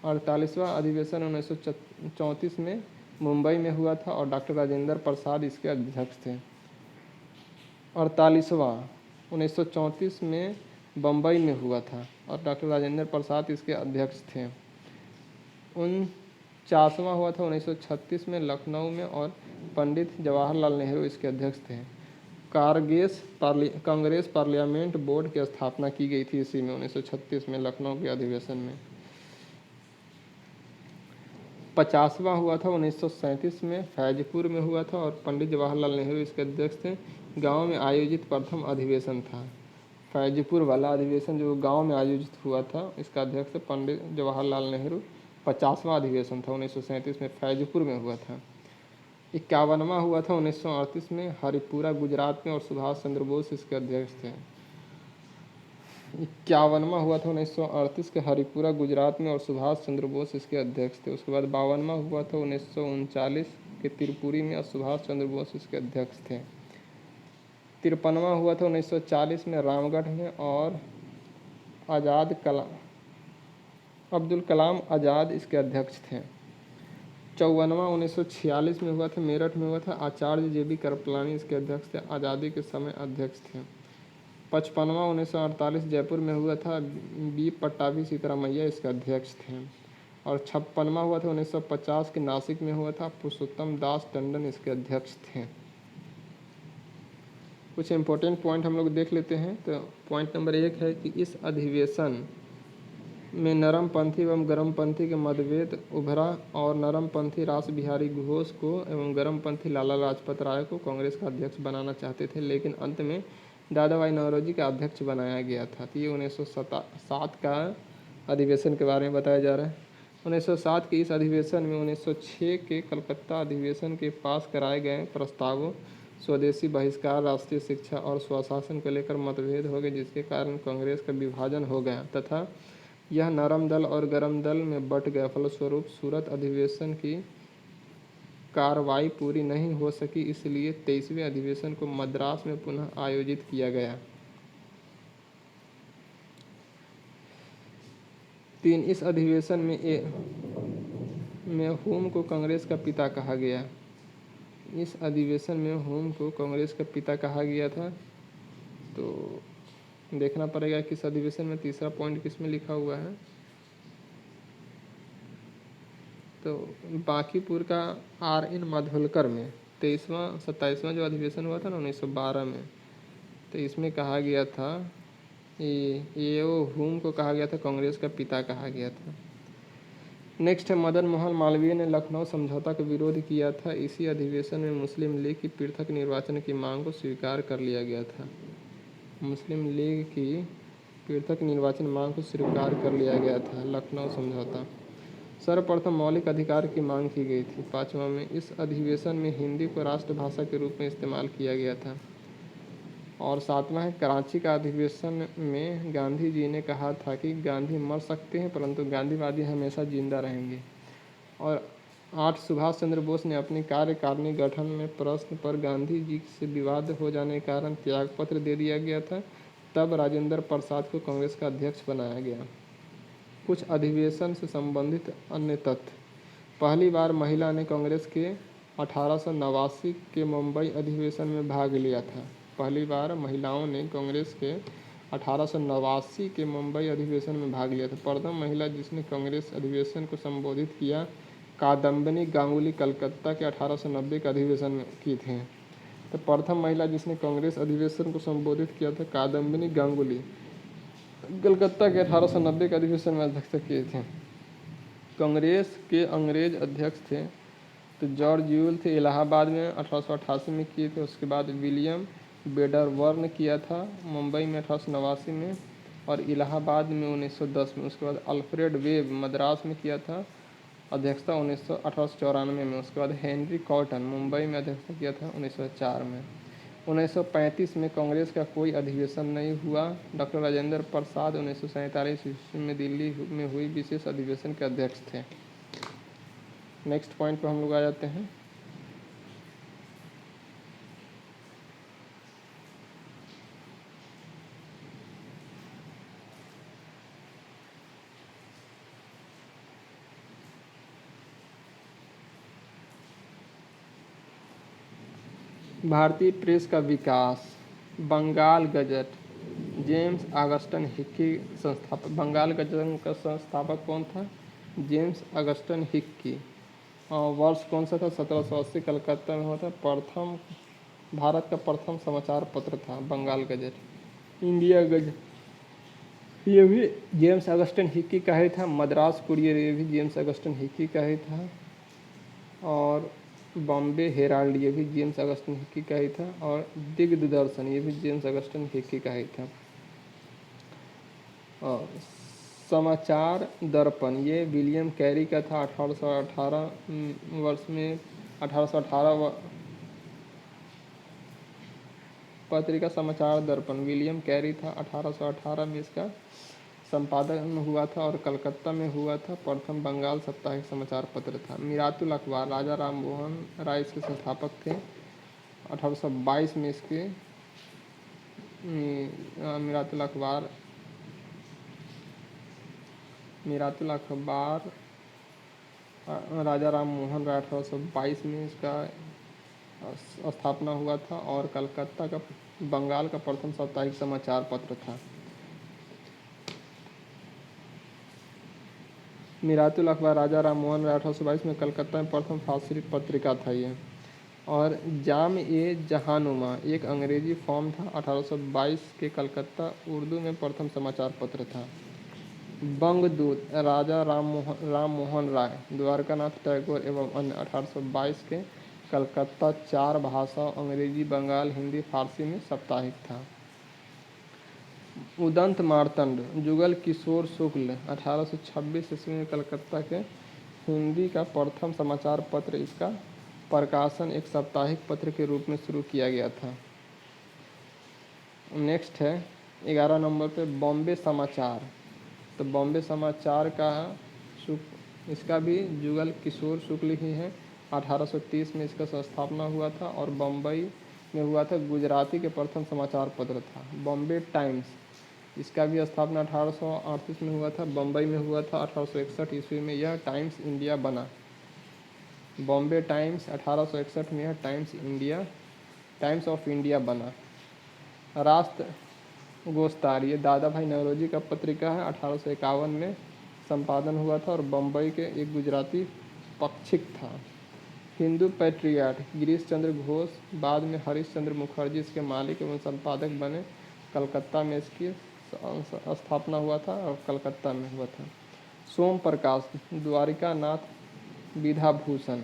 Speaker 1: 48वां अधिवेशन 1934 में मुंबई में हुआ था और डॉक्टर राजेंद्र प्रसाद इसके अध्यक्ष थे। 48वां 1934 में बम्बई में हुआ था और डॉक्टर राजेंद्र प्रसाद इसके अध्यक्ष थे। 49वां हुआ था 1936 में लखनऊ में और पंडित जवाहरलाल नेहरू इसके अध्यक्ष थे। कांग्रेस पार्लियामेंट बोर्ड की स्थापना की गई थी इसी में 1936 में लखनऊ के अधिवेशन में। 50वां हुआ था 1937 में फैजपुर में हुआ था और पंडित जवाहरलाल नेहरू इसके अध्यक्ष थे। गांव में आयोजित प्रथम अधिवेशन था। फैजपुर वाला अधिवेशन जो गांव में आयोजित हुआ था इसका अध्यक्ष पंडित जवाहरलाल नेहरू। 50वां अधिवेशन था 1937 में फैजपुर में हुआ था। 51वां हुआ था 1938 में हरिपुरा गुजरात में और सुभाष चंद्र बोस इसके अध्यक्ष थे। 51वां हुआ था 1938 के हरिपुरा गुजरात में और सुभाष चंद्र बोस इसके अध्यक्ष थे। उसके बाद 52वां हुआ था 1939 के त्रिपुरी में और सुभाष चंद्र बोस इसके अध्यक्ष थे। 53वां हुआ था 1940 में रामगढ़ में और अब्दुल कलाम आज़ाद इसके अध्यक्ष थे। 54वां 1946 में हुआ था मेरठ में हुआ था। आचार्य JB कृपलानी इसके अध्यक्ष थे। आज़ादी के समय अध्यक्ष थे। 55वां 1948 जयपुर में हुआ था। B पट्टाभी सीतारामैया इसके अध्यक्ष थे। और 56वां हुआ था 1950 के नासिक में हुआ था। पुरुषोत्तम दास टंडन इसके अध्यक्ष थे। कुछ इम्पोर्टेंट पॉइंट हम लोग देख लेते हैं। तो पॉइंट नंबर 1 है कि इस अधिवेशन में नरमपंथी एवं गर्मपंथी के मतभेद उभरा और नरमपंथी रास बिहारी घोष को एवं गर्मपंथी लाला लाजपत राय को कांग्रेस का अध्यक्ष बनाना चाहते थे, लेकिन अंत में दादा भाई नौरोजी का अध्यक्ष बनाया गया था। तो ये 1907 का अधिवेशन के बारे में बताया जा रहा है। 1907 के इस अधिवेशन में 1906 के कलकत्ता अधिवेशन के पास कराए गए प्रस्तावों स्वदेशी बहिष्कार, राष्ट्रीय शिक्षा और स्वशासन को लेकर मतभेद हो गए, जिसके कारण कांग्रेस का विभाजन हो गया तथा यह नरम दल और गरम दल में बंट गया। फलस्वरूप सूरत अधिवेशन की कार्रवाई पूरी नहीं हो सकी, इसलिए 23वें अधिवेशन को मद्रास में पुनः आयोजित किया गया। 3 इस अधिवेशन में हुम को कांग्रेस का पिता कहा गया। इस अधिवेशन में हुम को कांग्रेस का पिता कहा गया था। तो देखना पड़ेगा किस अधिवेशन में, तीसरा पॉइंट किस में लिखा हुआ है। तो बांकीपुर का R.N. माधवलकर में 27वां जो अधिवेशन हुआ था ना 1912 में, तो इसमें कहा गया था ये हुम को कहा गया था कांग्रेस का पिता कहा गया था। नेक्स्ट है मदन मोहन मालवीय ने लखनऊ समझौता का विरोध किया था। इसी अधिवेशन में मुस्लिम लीग की पृथक निर्वाचन की मांग को स्वीकार कर लिया गया था। मुस्लिम लीग की पृथक निर्वाचन मांग को स्वीकार कर लिया गया था। लखनऊ समझौता। सर्वप्रथम मौलिक अधिकार की मांग की गई थी। 5वां में इस अधिवेशन में हिंदी को राष्ट्रभाषा के रूप में इस्तेमाल किया गया था। और 7वां है कराची का अधिवेशन में गांधी जी ने कहा था कि गांधी मर सकते हैं परंतु गांधीवादी हमेशा जिंदा रहेंगे। और 8 सुभाष चंद्र बोस ने अपनी कार्यकारिणी गठन में प्रश्न पर गांधी जी से विवाद हो जाने के कारण त्यागपत्र दे दिया गया था। तब राजेंद्र प्रसाद को कांग्रेस का अध्यक्ष बनाया गया। कुछ अधिवेशन से संबंधित अन्य तथ्य। पहली बार महिला ने कांग्रेस के 1889 के मुंबई अधिवेशन में भाग लिया था। पहली बार महिलाओं ने कांग्रेस के 1889 के मुंबई अधिवेशन में भाग लिया था। प्रथम महिला जिसने कांग्रेस अधिवेशन को संबोधित किया कादम्बिनी गांगुली कलकत्ता के 1890 के अधिवेशन में की थी। तो प्रथम महिला जिसने कांग्रेस अधिवेशन को संबोधित किया था कादम्बिनी गांगुली कलकत्ता के 1890 के अधिवेशन में अध्यक्षता किए थे। कांग्रेस के अंग्रेज अध्यक्ष थे तो जॉर्ज यूल थे, इलाहाबाद में 1888 में किए थे। उसके बाद विलियम बेडरवर्न किया था मुंबई में 1889 में और इलाहाबाद में 1910 में। उसके बाद अल्फ्रेड वेब मद्रास में किया था अध्यक्षता 1894 में। उसके बाद हेनरी कॉटन मुंबई में अध्यक्षता किया था 1904 में। 1935 में कांग्रेस का कोई अधिवेशन नहीं हुआ। डॉक्टर राजेंद्र प्रसाद 1947 ईस्वी में दिल्ली में हुई विशेष अधिवेशन के अध्यक्ष थे। नेक्स्ट पॉइंट पर हम लोग आ जाते हैं। भारतीय प्रेस का विकास। Bengal Gazette, James Augustus Hicky संस्थापक। बंगाल गजट का संस्थापक कौन था? James Augustus Hicky. वर्ष कौन सा था? 1780 कलकत्ता में हुआ था। प्रथम भारत का प्रथम समाचार पत्र था बंगाल गजट। इंडिया गजट ये भी जेम्स ऑगस्टन हिक्की का ही था। मद्रास कुरियर ये भी जेम्स ऑगस्टन हिक्की का ही था। और बॉम्बे हेराल्ड ये भी जेम्स ऑगस्टन हिक्की का ही था। और दिग्दर्शन ये भी जेम्स ऑगस्टन हिक्की का ही था। और समाचार दर्पण ये विलियम कैरी का था। 1818 वर्ष में 1818 पत्रिका समाचार दर्पण विलियम कैरी था। 1818 में इसका संपादन हुआ था और कलकत्ता में हुआ था। प्रथम बंगाल साप्ताहिक समाचार पत्र था। मीरातुल अखबार राजा राम मोहन राय इसके संस्थापक थे। 1822 में इसके मीरातुल अखबार राजा राम मोहन राय 1822 में इसका स्थापना हुआ था और कलकत्ता का बंगाल का प्रथम साप्ताहिक समाचार पत्र था। मीरातुल अखबार राजा राम मोहन राय 1822 में कलकत्ता में प्रथम फांसी पत्रिका था ये। और जाम ए जहानुमा एक अंग्रेजी फॉर्म था। 1822 के कलकत्ता उर्दू में प्रथम समाचार पत्र था। बंगदूत राजा राम मोहन राय द्वारकानाथ टैगोर एवं अन्य 1822 के कलकत्ता 4 भाषाओं अंग्रेजी बंगाल हिंदी फारसी में साप्ताहिक था। उदंत मार्तंड जुगल किशोर शुक्ल 1826 ईस्वी में कलकत्ता के हिंदी का प्रथम समाचार पत्र इसका प्रकाशन एक साप्ताहिक पत्र के रूप में शुरू किया गया था। नेक्स्ट है 11 नंबर पे बॉम्बे समाचार। तो बॉम्बे समाचार का इसका भी जुगल किशोर शुक्ल ही है। 1830 में इसका स्थापना हुआ था और बम्बई में हुआ था। गुजराती के प्रथम समाचार पत्र था। बॉम्बे टाइम्स इसका भी स्थापना 1838 में हुआ था। बम्बई में हुआ था 1861 ईस्वी में। यह टाइम्स इंडिया बना। बॉम्बे टाइम्स 1861 में यह टाइम्स ऑफ इंडिया बना। राष्ट्र गोस्तार ये दादा भाई नौरोजी का पत्रिका है। 1851 में संपादन हुआ था और बम्बई के एक गुजराती पक्षिक था। हिंदू पैट्रियट गिरीश चंद्र घोष बाद में हरीश चंद्र मुखर्जी इसके मालिक एवं संपादक बने। कलकत्ता में इसकी स्थापना हुआ था और कलकत्ता में हुआ था। सोम प्रकाश द्वारिका नाथ विधाभूषण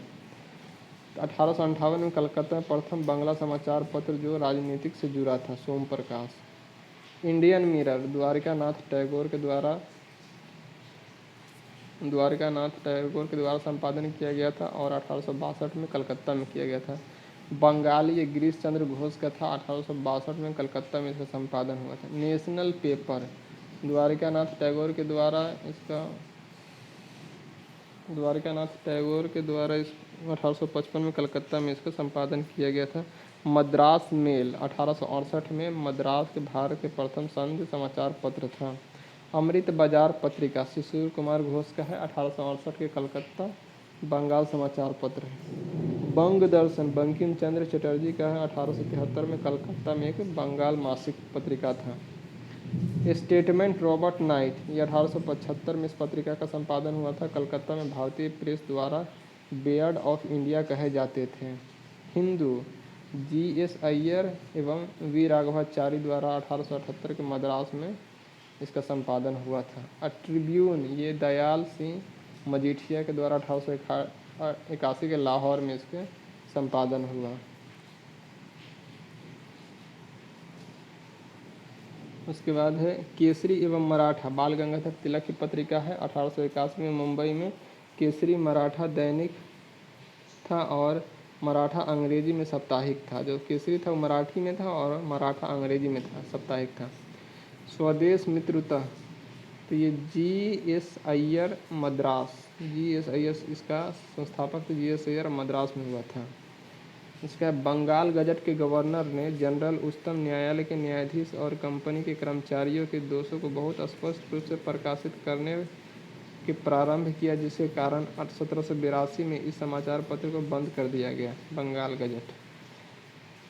Speaker 1: 1858 में कलकत्ता में प्रथम बांग्ला समाचार पत्र जो राजनीतिक से जुड़ा था। सोम प्रकाश। इंडियन मिरर द्वारिका नाथ टैगोर के द्वारा संपादन किया गया था और 1862 में कलकत्ता में किया गया था। बंगाली ये गिरीश चंद्र घोष का था। 1862 में कलकत्ता में इसका संपादन हुआ था। नेशनल पेपर द्वारिका नाथ टैगोर के द्वारा 1855 में कलकत्ता में इसका संपादन किया गया था। मद्रास मेल 1868 में मद्रास के भारत के प्रथम संघ समाचार पत्र था। अमृत बाजार पत्रिका शिशिर कुमार घोष का है, 1868 के कलकत्ता बंगाल समाचार पत्र है। बंग दर्शन बंकिम चंद्र चटर्जी का है, 1873 में कलकत्ता में एक बंगाल मासिक पत्रिका था। स्टेटमेंट रॉबर्ट नाइट, ये 1875 में इस पत्रिका का संपादन हुआ था। कलकत्ता में भारतीय प्रेस द्वारा बेयर्ड ऑफ इंडिया कहे जाते थे। हिंदू जी.एस. अय्यर एवं वी राघवाचारी द्वारा 1878 के मद्रास में इसका संपादन हुआ था। ट्रिब्यून, ये दयाल सिंह मजीठिया के द्वारा 1881 के लाहौर में इसके संपादन हुआ। उसके बाद है केसरी एवं मराठा, बाल गंगाधर तिलक की पत्रिका है। 1881 में मुंबई में केसरी मराठा दैनिक था और मराठा अंग्रेजी में साप्ताहिक था। जो केसरी था वो मराठी में था और मराठा अंग्रेजी में था, साप्ताहिक था। स्वदेश मित्रता, तो ये जी.एस. अय्यर मद्रास, जी.एस. अय्यर इसका संस्थापक तो जी.एस. अय्यर मद्रास में हुआ था। इसका बंगाल गजट के गवर्नर ने जनरल उच्चतम न्यायालय के न्यायाधीश और कंपनी के कर्मचारियों के दोषों को बहुत स्पष्ट रूप से प्रकाशित करने के प्रारंभ किया, जिसके कारण 1782 में इस समाचार पत्र को बंद कर दिया गया। बंगाल गजट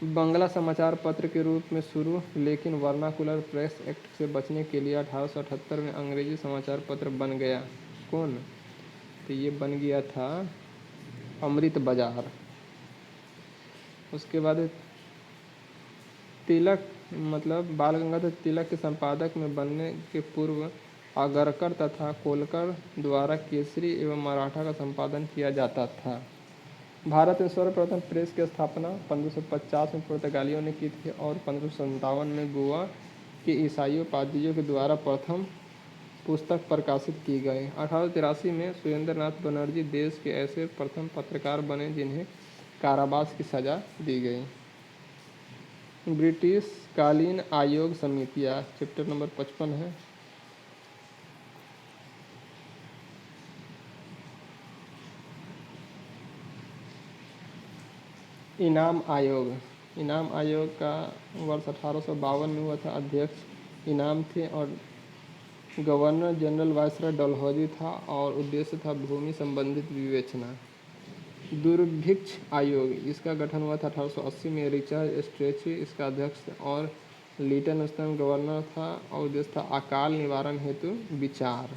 Speaker 1: बंगला समाचार पत्र के रूप में शुरू, लेकिन वर्नाकुलर प्रेस एक्ट से बचने के लिए 1878 में अंग्रेजी समाचार पत्र बन गया। कौन? तो ये बन गया था अमृत बाजार। उसके बाद तिलक, मतलब बाल गंगाधर तिलक के संपादक में बनने के पूर्व आगरकर तथा कोलकर द्वारा केसरी एवं मराठा का संपादन किया जाता था। भारत में सर्वप्रथम प्रेस की स्थापना 1550 में पुर्तगालियों ने की थी और 1557 में गोवा के ईसाइयों पादरियों के द्वारा प्रथम पुस्तक प्रकाशित की गई। 1883 में सुरेंद्रनाथ बनर्जी देश के ऐसे प्रथम पत्रकार बने जिन्हें कारावास की सजा दी गई। ब्रिटिश कालीन आयोग समितियाँ, चैप्टर नंबर 55 है। इनाम आयोग, इनाम आयोग का वर्ष 1852 में हुआ था। अध्यक्ष इनाम थे और गवर्नर जनरल वायसराय डलहौजी था और उद्देश्य था भूमि संबंधित विवेचना। दुर्भिक्ष आयोग, इसका गठन हुआ था 1880 में। रिचर्ड स्ट्रेची इसका अध्यक्ष और लिटनस्टन गवर्नर था और उद्देश्य था अकाल निवारण हेतु विचार।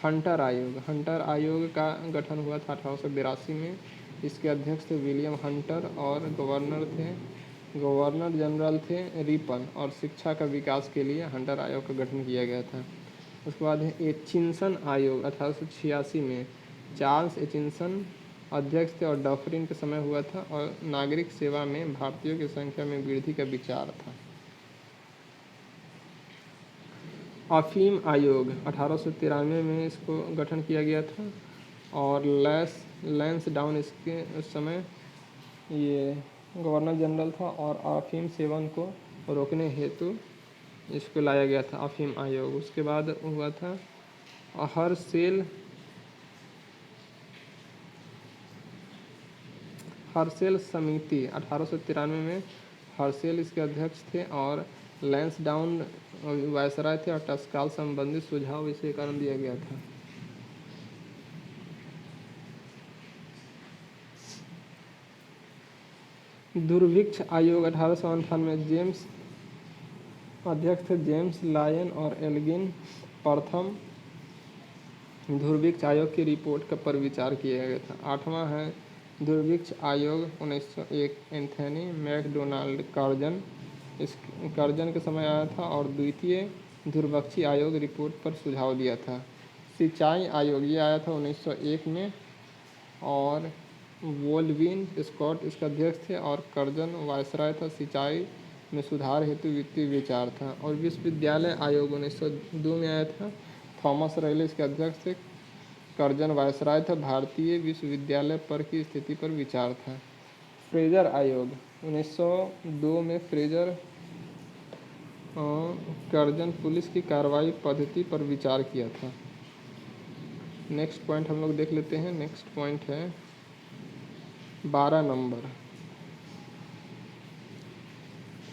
Speaker 1: हंटर आयोग, हंटर आयोग का गठन हुआ था 1882 में। इसके अध्यक्ष थे विलियम हंटर और गवर्नर जनरल थे रिपन और शिक्षा का विकास के लिए हंटर आयोग का गठन किया गया था। उसके बाद है एचिंसन आयोग, 1886 में। चार्ल्स एचिंसन अध्यक्ष थे और डफरिन के समय हुआ था और नागरिक सेवा में भारतीयों की संख्या में वृद्धि का विचार था। अफीम आयोग 1893 में इसको गठन किया गया था और लैंसडाउन इसके उस समय ये गवर्नर जनरल था और अफीम सेवन को रोकने हेतु इसको लाया गया था, अफीम आयोग। उसके बाद हुआ था हर्सेल समिति, 1893 में हर्सेल इसके अध्यक्ष थे और लैंसडाउन वायसराय थे और तत्काल संबंधित सुझाव इसी कारण दिया गया था। दुर्भिक्ष आयोग 1898 में जेम्स अध्यक्ष थे, जेम्स लायन और एल्गिन प्रथम दुर्भिक्ष आयोग की रिपोर्ट पर विचार किया गया था। 8वां है दुर्भिक्ष आयोग 1901, एंथनी मैकडोनाल्ड कर्जन इस कर्जन के समय आया था और द्वितीय दुर्भिक्ष आयोग रिपोर्ट पर सुझाव दिया था। सिंचाई आयोग ये आया था 1901 में और वोल्विन स्कॉट इसका अध्यक्ष थे और कर्जन वायसराय था। सिंचाई में सुधार हेतु वित्तीय विचार था। और विश्वविद्यालय आयोग 1902 में आया था। थॉमस रेले इसके अध्यक्ष थे, कर्जन वायसराय था। भारतीय विश्वविद्यालय पर की स्थिति पर विचार था। फ्रेजर आयोग 1902 में फ्रेजर कर्जन पुलिस की कार्रवाई पद्धति पर विचार किया था। नेक्स्ट पॉइंट हम लोग देख लेते हैं। नेक्स्ट पॉइंट है 12 नंबर।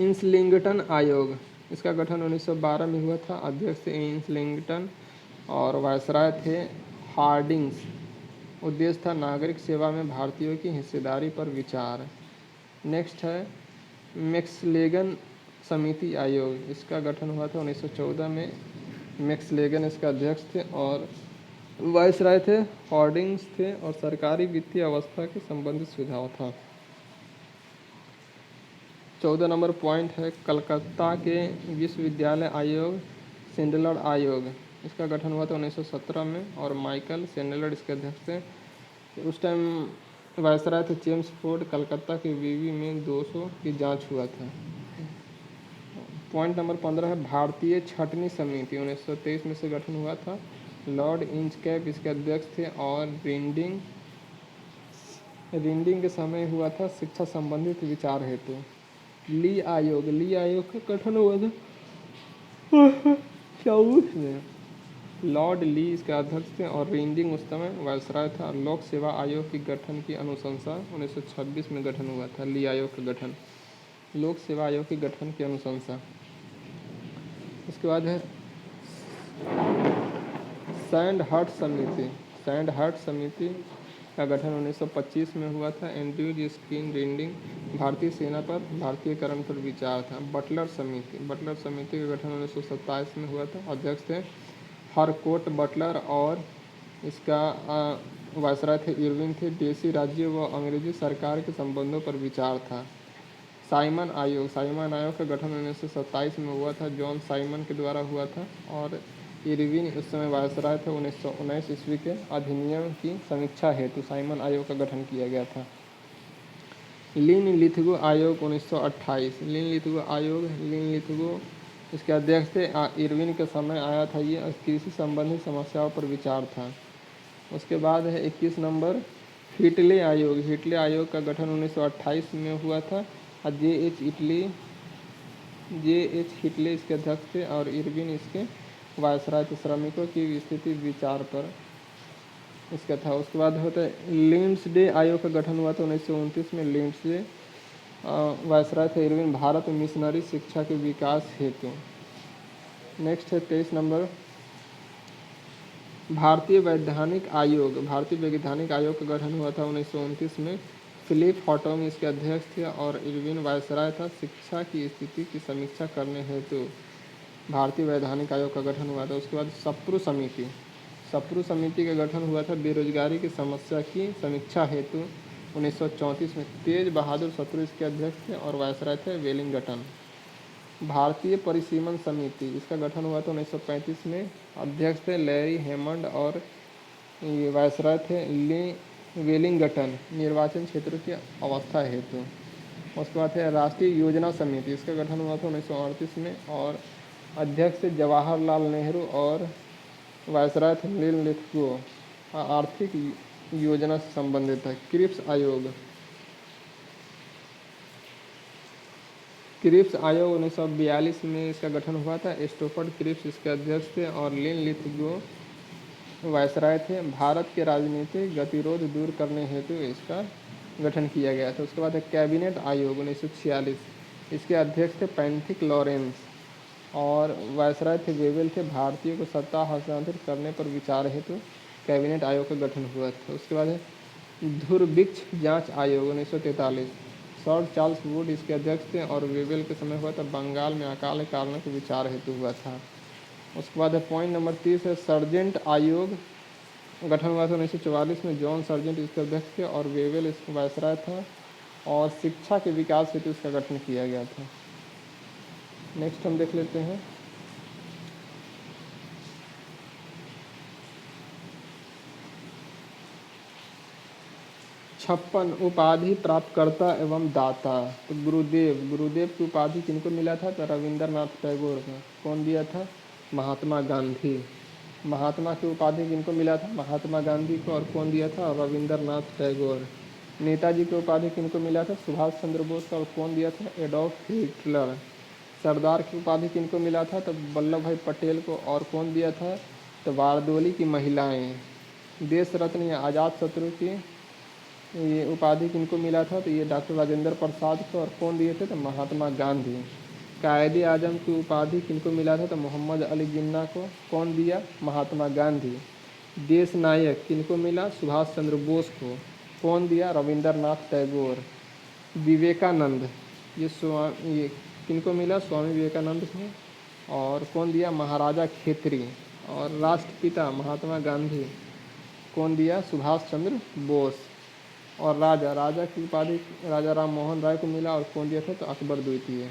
Speaker 1: इंसलिंगटन आयोग, इसका गठन 1912 में हुआ था। अध्यक्ष थे इंसलिंगटन और वायसराय थे हार्डिंग्स। उद्देश्य था नागरिक सेवा में भारतीयों की हिस्सेदारी पर विचार। नेक्स्ट है मैक्सलेगन समिति आयोग, इसका गठन हुआ था 1914 में। मैक्सलेगन इसका अध्यक्ष थे और वायसराय थे हार्डिंग्स थे और सरकारी वित्तीय अवस्था के संबंधित सुझाव था। 14 नंबर पॉइंट है कलकत्ता के विश्वविद्यालय आयोग, सेंडलर आयोग, इसका गठन हुआ था 1917 में और माइकल सेंडलर इसके अध्यक्ष थे। उस टाइम वायसराय थे जेम्स फोर्ड। कलकत्ता के विवि में 200 की जांच हुआ था। पॉइंट नंबर 15 है भारतीय छटनी समिति, 1923 में से गठन हुआ था। लॉर्ड इंचकैप इसके अध्यक्ष थे और रीडिंग के समय हुआ था शिक्षा संबंधित विचार हेतु। ली आयोग का गठन हुआ था 24 में। लॉर्ड ली इसके अध्यक्ष थे और रीडिंग उस समय वायसराय था। लोक सेवा आयोग के गठन की अनुशंसा 1926 में गठन हुआ था। ली आयोग का गठन, लोक सेवा आयोग के गठन की अनुशंसा। उसके बाद है सैंडहर्ट समिति। सैंडहर्ट समिति का गठन 1925 में हुआ था। एंड्रयू स्किन रीडिंग भारतीय सेना पर भारतीयकरण पर विचार था। बटलर समिति का गठन 1927 में हुआ था। अध्यक्ष थे हरकोट बटलर और इसका वायसराय थे इरविन थे। देशी राज्यों व अंग्रेजी सरकार के संबंधों पर विचार था। साइमन आयोग का गठन 1927 में हुआ था। जॉन साइमन के द्वारा हुआ था और इरविन उस समय वायसराय थे। 1919 ईस्वी के अधिनियम की समीक्षा हेतु साइमन आयोग का गठन किया गया था। लिन लिथगो आयोग 1928। लिन लिथगो इसके अध्यक्ष थे। इरविन के समय आया था ये। कृषि संबंधी समस्याओं पर विचार था। उसके बाद है 21 नंबर हिटले आयोग का गठन 1928 में हुआ था। जे.एच. हिटले इसके अध्यक्ष थे और इरविन इसके वायसराय थे। श्रमिकों की स्थिति विचार पर इसका था। उसके बाद होता है लिंड्सडे आयोग का गठन हुआ था 1929 में। लिंड्सडे वायसराय थे इरविन। भारत में मिशनरी शिक्षा के विकास हेतु। नेक्स्ट है 23 नंबर भारतीय वैधानिक आयोग का गठन हुआ था 1929 में। फिलिप हॉटम इसके अध्यक्ष थे और इरविन वायसराय था। शिक्षा की स्थिति की समीक्षा करने हेतु भारतीय वैधानिक आयोग का गठन हुआ था। उसके बाद सप्रू समिति का गठन हुआ था बेरोजगारी की समस्या की समीक्षा हेतु 1934 में। तेज बहादुर सप्रू इसके अध्यक्ष थे और वायसराय थे वेलिंगटन। भारतीय परिसीमन समिति, इसका गठन हुआ था 1935 में। अध्यक्ष थे लैरी हेमंड और वायसराय थे वेलिंगटन निर्वाचन क्षेत्र की अवस्था हेतु। उसके बाद है राष्ट्रीय योजना समिति, इसका गठन हुआ था 1938 में और अध्यक्ष थे जवाहरलाल नेहरू और वायसराय थे लिन लिथगो। आर्थिक योजना से संबंधित है। क्रिप्स आयोग 1942 में इसका गठन हुआ था। स्टोफर्ड क्रिप्स इसके अध्यक्ष थे और लिन लिथगो वायसराय थे। भारत के राजनीतिक गतिरोध दूर करने हेतु इसका गठन किया गया था। उसके बाद है कैबिनेट आयोग 1946, इसके अध्यक्ष थे पैंथिक लॉरेंस और वायसराय थे वेवेल थे। भारतीयों को सत्ता हस्तांतरित करने पर विचार हेतु कैबिनेट आयोग का गठन हुआ था। उसके बाद है दुर्भिक्ष जांच आयोग 1943, सर चार्ल्स वुड इसके अध्यक्ष थे और वेवेल के समय हुआ था। बंगाल में अकाल के कारणों के विचार हेतु हुआ था। उसके बाद है पॉइंट नंबर 30 है सर्जेंट आयोग गठन हुआ था 1944 में। जॉन सर्जेंट इसके अध्यक्ष थे और वेवेल इसका वायसराय था और शिक्षा के विकास हेतु इसका गठन किया गया था। नेक्स्ट हम देख लेते हैं 56 उपाधि प्राप्तकर्ता एवं दाता। तो गुरुदेव की उपाधि किनको मिला था? तो रविंद्रनाथ टैगोर को। कौन दिया था? महात्मा गांधी। महात्मा की उपाधि किनको मिला था? महात्मा गांधी को। और कौन दिया था? रविंद्रनाथ टैगोर। नेताजी की उपाधि किनको मिला था? सुभाष चंद्र बोस को। और कौन दिया था? Adolf Hitler. सरदार की उपाधि किनको मिला था? तो वल्लभ भाई पटेल को। और कौन दिया था? तो बारदोली की महिलाएं। देश रत्न या आजाद शत्रु की ये उपाधि किनको मिला था? तो ये डॉक्टर राजेंद्र प्रसाद को। और कौन दिए थे? तो महात्मा गांधी। कायदे आजम की उपाधि किनको मिला था? तो मोहम्मद अली जिन्ना को। कौन दिया? महात्मा गांधी। देश नायक किनको मिला? सुभाष चंद्र बोस को। कौन दिया? रविंद्रनाथ टैगोर। विवेकानंद, ये किनको मिला? स्वामी विवेकानंद को। और कौन दिया? महाराजा खेतरी। और राष्ट्रपिता महात्मा गांधी। कौन दिया? सुभाष चंद्र बोस। और राजा की उपाधि राजा राम मोहन राय को मिला। और कौन दिया था? तो अकबर द्वितीय।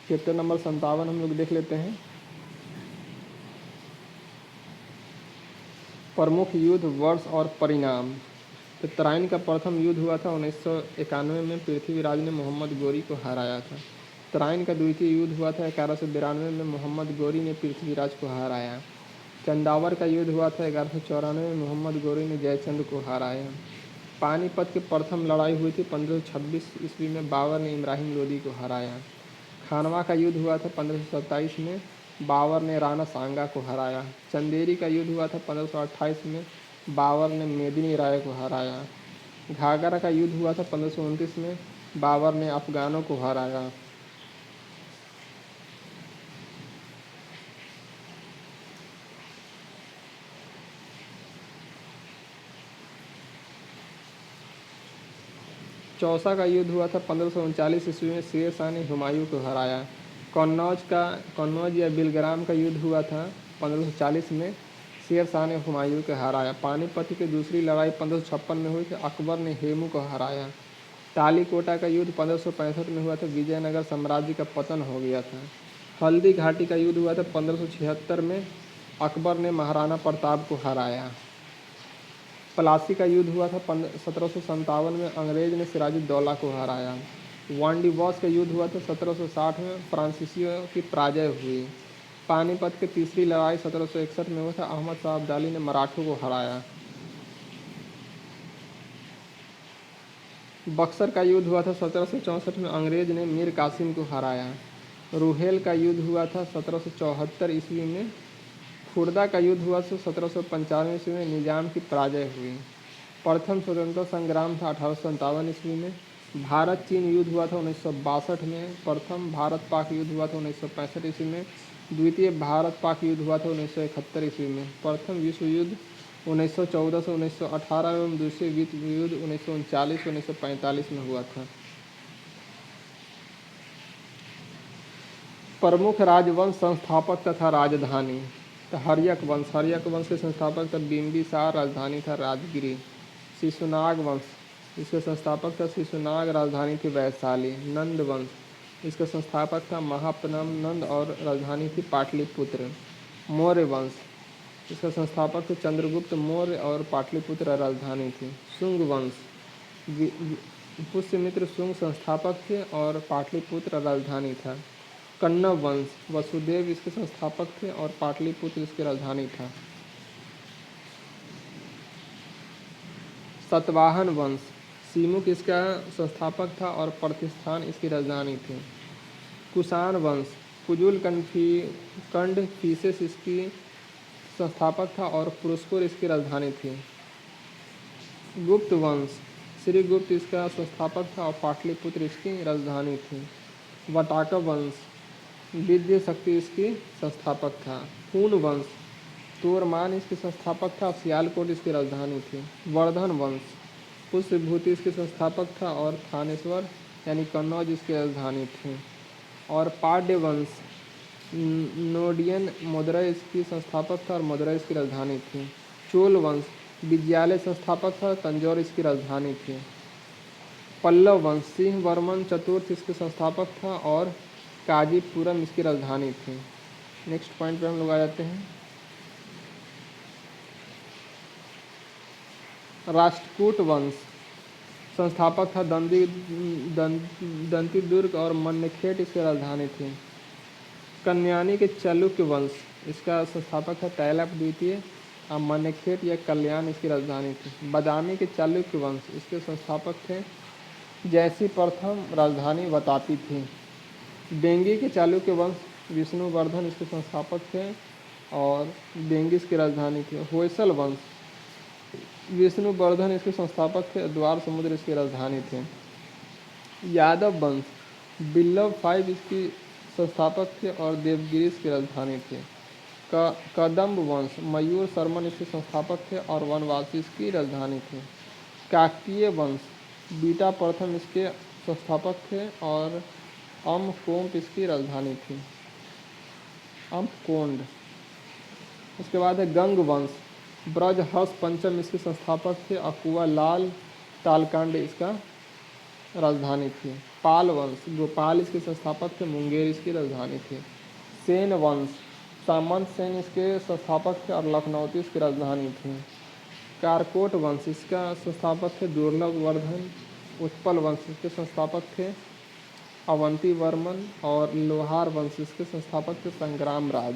Speaker 1: चैप्टर नंबर 57 हम लोग देख लेते हैं। प्रमुख युद्ध, वर्ष और परिणाम। तो तराइन का प्रथम युद्ध हुआ था 1991 में। पृथ्वीराज ने मोहम्मद गोरी को हराया था। तराइन का द्वितीय युद्ध हुआ था 1192 में। मोहम्मद गोरी ने पृथ्वीराज को हराया। चंदावर का युद्ध हुआ था 1194 में। मोहम्मद गोरी ने जयचंद को हराया। पानीपत की प्रथम लड़ाई हुई थी 1526 ईस्वी में। बाबर ने इब्राहिम लोदी को हराया। खानवा का युद्ध हुआ था 1527 में। बाबर ने राणा सांगा को हराया। चंदेरी का युद्ध हुआ था 1528 में। बाबर ने मेदिनी राय को हराया। घाघरा का युद्ध हुआ था 1529 में। बाबर ने अफगानों को हराया। चौसा का युद्ध हुआ था 1539 ईस्वी में। शेर शाह ने हुमायूं को हराया। कन्नौज या बिलग्राम का युद्ध हुआ था 1540 में। शेर शाह ने हुमायूं को हराया। पानीपत की दूसरी लड़ाई 1556 में हुई थी। अकबर ने हेमू को हराया। तालीकोटा का युद्ध 1565 में हुआ था। विजयनगर साम्राज्य का पतन हो गया था। हल्दी घाटी का युद्ध हुआ था 1576 में। अकबर ने महाराणा प्रताप को हराया। प्लासी का युद्ध हुआ था 1757 में। अंग्रेज ने सिराजुद्दौला को हराया। वांडीवॉस का युद्ध हुआ था 1760 में। फ्रांसीसियों की पराजय हुई। पानीपत की तीसरी लड़ाई 1761 में हुआ था। अहमद शाह अब्दाली ने मराठों को हराया। बक्सर का युद्ध हुआ था 1764 में। अंग्रेज ने मीर कासिम को हराया। रुहेल का युद्ध हुआ था 1774 ईस्वी में। खुर्दा का युद्ध हुआ था 1795 ईस्वी में। निजाम की पराजय हुई। प्रथम स्वतंत्रता संग्राम था 1857 ईस्वी में। भारत चीन युद्ध हुआ था 1962 में। प्रथम भारत पाक युद्ध हुआ था 1965 ईस्वी में। द्वितीय भारत पाक युद्ध हुआ था 1971 ईस्वी में। प्रथम विश्व युद्ध 1914 से 1918 एवं दूसरे विश्व युद्ध 1939 से 1945 में हुआ था। प्रमुख राजवंश, संस्थापक तथा राजधानी। तो हर्यक वंश के संस्थापक था बिंबिसार। राजधानी था राजगिरी। शिशुनाग वंश, इसके संस्थापक था शिशुनाग। राजधानी थी वैशाली। नंद वंश, इसका संस्थापक था महापनम नंद और राजधानी थी पाटलिपुत्र। मौर्य वंश, इसका संस्थापक थे चंद्रगुप्त मौर्य और पाटलिपुत्र राजधानी थी। शुंग वंश, पुष्यमित्र शुंग संस्थापक थे और पाटलिपुत्र राजधानी था। कण्व वंश, वसुदेव इसके संस्थापक थे और पाटलिपुत्र इसकी राजधानी था। सतवाहन वंश, सीमुक इसका संस्थापक था और प्रतिष्ठान इसकी राजधानी थी। कुषाण वंश, कुजुल कंडफीसेस इसकी संस्थापक था और पुरुषपुर इसकी राजधानी थी। गुप्त वंश, श्रीगुप्त इसका संस्थापक था और पाटलिपुत्र इसकी राजधानी थी। वटाक वंश, विद्या शक्ति इसकी संस्थापक था। पूर्ण वंश, तोरमान इसके संस्थापक था और सियालकोट इसकी राजधानी थी। वर्धन वंश, पुष्यभूति इसके संस्थापक था और थानेश्वर यानी कन्नौज इसकी राजधानी थी। और पाड्य वंश, नोडियन मदुरै इसकी संस्थापक था और मदुरै इसकी राजधानी थी। चोल वंश, विद्यालय संस्थापक था, तंजौर इसकी राजधानी थी। पल्लव वंश, सिंह वर्मन चतुर्थ इसके संस्थापक था और काजीपुरम इसकी राजधानी थी। नेक्स्ट पॉइंट पे हम लोग आ जाते हैं। राष्ट्रकूट वंश, संस्थापक था दंतीदुर्ग और मन्नखेट इसकी राजधानी थी। कल्याणी के चालुक्य वंश, इसका संस्थापक था तैलप द्वितीय और मन्नखेट या कल्याण इसकी राजधानी थी। बादामी के चालुक्य वंश, इसके संस्थापक थे जैसी प्रथम, राजधानी वतापी थी। बेंगी के चालुक्य वंश, विष्णुवर्धन इसके संस्थापक थे और बेंगी इसकी राजधानी थी। होयसल वंश, विष्णुवर्धन इसके संस्थापक थे। द्वार समुद्र इसकी राजधानी थे। यादव वंश बिल्लभ फाइव इसकी संस्थापक थे और देवगिरी इसकी राजधानी थे। कदम्ब वंश मयूर शर्मन इसके संस्थापक थे और वनवासी इसकी राजधानी थे। काकतीय वंश बीटा प्रथम इसके संस्थापक थे और अमकोंड इसकी राजधानी थी। अमकोंड। उसके बाद है गंग वंश ब्रजहंस पंचम इसके संस्थापक थे। अकुआ लाल तालकांड इसका राजधानी थी। पाल वंश गोपाल इसके संस्थापक थे। मुंगेर इसकी राजधानी थी। सेन वंश सामंत सेन इसके संस्थापक थे और लखनऊ इसकी राजधानी थी। कारकोट वंश इसका संस्थापक थे दुर्लभ वर्धन। उत्पल वंश इसके संस्थापक थे अवंती वर्मन और लोहार वंश इसके संस्थापक थे संग्राम राज।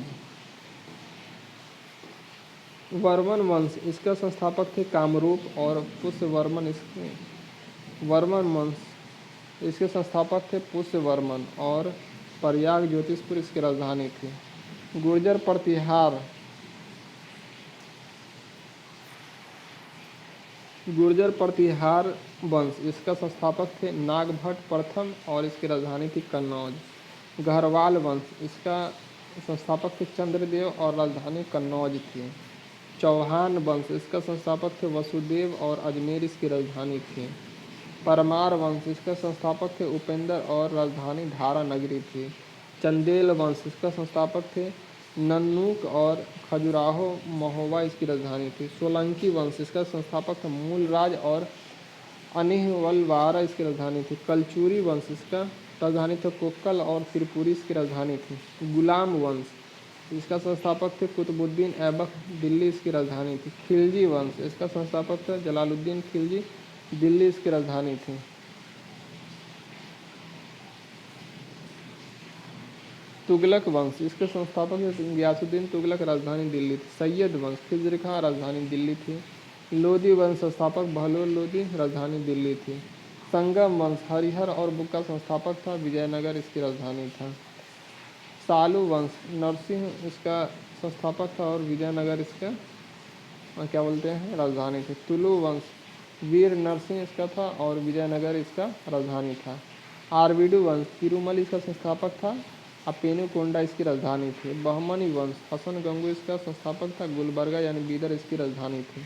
Speaker 1: वर्मन वंश इसका संस्थापक थे कामरूप और पुष्यवर्मन इसके वर्मन वंश इसके संस्थापक थे पुष्यवर्मन और प्रयाग ज्योतिषपुर इसकी राजधानी थी। गुर्जर प्रतिहार गुर्जर प्रतिहार वंश इसका संस्थापक थे नागभट्ट प्रथम और इसकी राजधानी थी कन्नौज। गहरवाल वंश इसका संस्थापक थे चंद्रदेव और राजधानी कन्नौज थी। चौहान वंश इसका संस्थापक थे वसुदेव और अजमेर इसकी राजधानी थी। परमार वंश इसका संस्थापक थे उपेंद्र और राजधानी धारा नगरी थी। चंदेल वंश इसका संस्थापक थे नन्नूक और खजुराहो महोबा इसकी राजधानी थी। सोलंकी वंश इसका संस्थापक था मूलराज और अनिहवलवारा इसकी राजधानी थी। कलचुरी वंश इसका राजधानी था कोक्कल और त्रिपुरी इसकी राजधानी थी। गुलाम वंश इसका संस्थापक थे कुतुबुद्दीन ऐबक दिल्ली इसकी राजधानी थी। खिलजी वंश इसका संस्थापक था जलालुद्दीन खिलजी दिल्ली इसकी राजधानी थी। तुगलक वंश इसके संस्थापक गियासुद्दीन तुगलक राजधानी दिल्ली थी। सैयद वंश खिजर खां राजधानी दिल्ली थी। लोदी वंश संस्थापक बहलोल लोदी राजधानी दिल्ली थी। संगम वंश हरिहर और बुक्का संस्थापक था विजयनगर इसकी राजधानी था। सालू वंश नरसिंह इसका संस्थापक था और विजयनगर इसका क्या बोलते हैं राजधानी थी। तुलु वंश वीर नरसिंह इसका था और विजयनगर इसका राजधानी था। आरवीडू वंश तिरुमल इसका संस्थापक था अपेनुकोंडा इसकी राजधानी थी। बहमनी वंश हसन गंगू इसका संस्थापक था गुलबर्गा यानी बीदर इसकी राजधानी थी।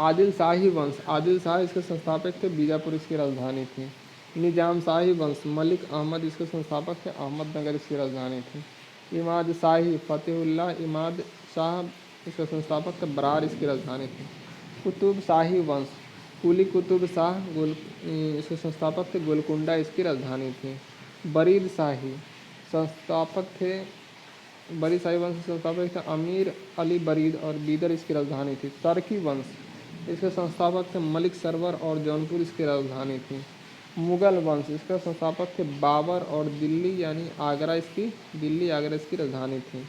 Speaker 1: आदिल शाही वंश आदिल शाह इसके संस्थापक थे बीजापुर इसकी राजधानी थी। निजाम शाही वंश मलिक अहमद इसके संस्थापक थे अहमदनगर इसकी राजधानी थी। इमाद शाही फतेहुल्लाह इमाद शाह इसका संस्थापक थे बरार इसकी राजधानी थी। कुतुब शाही वंश कुली कुतुब शाह इसके संस्थापक थे गोलकुंडा इसकी राजधानी थी। बरीद शाही संस्थापक थे बरीद शाही वंश के संस्थापक थे अमीर अली बरीद और बीदर इसकी राजधानी थी। तर्की वंश इसके संस्थापक थे मलिक सरवर और जौनपुर इसकी राजधानी थी। मुगल वंश इसका संस्थापक थे बाबर और दिल्ली आगरा इसकी राजधानी थी।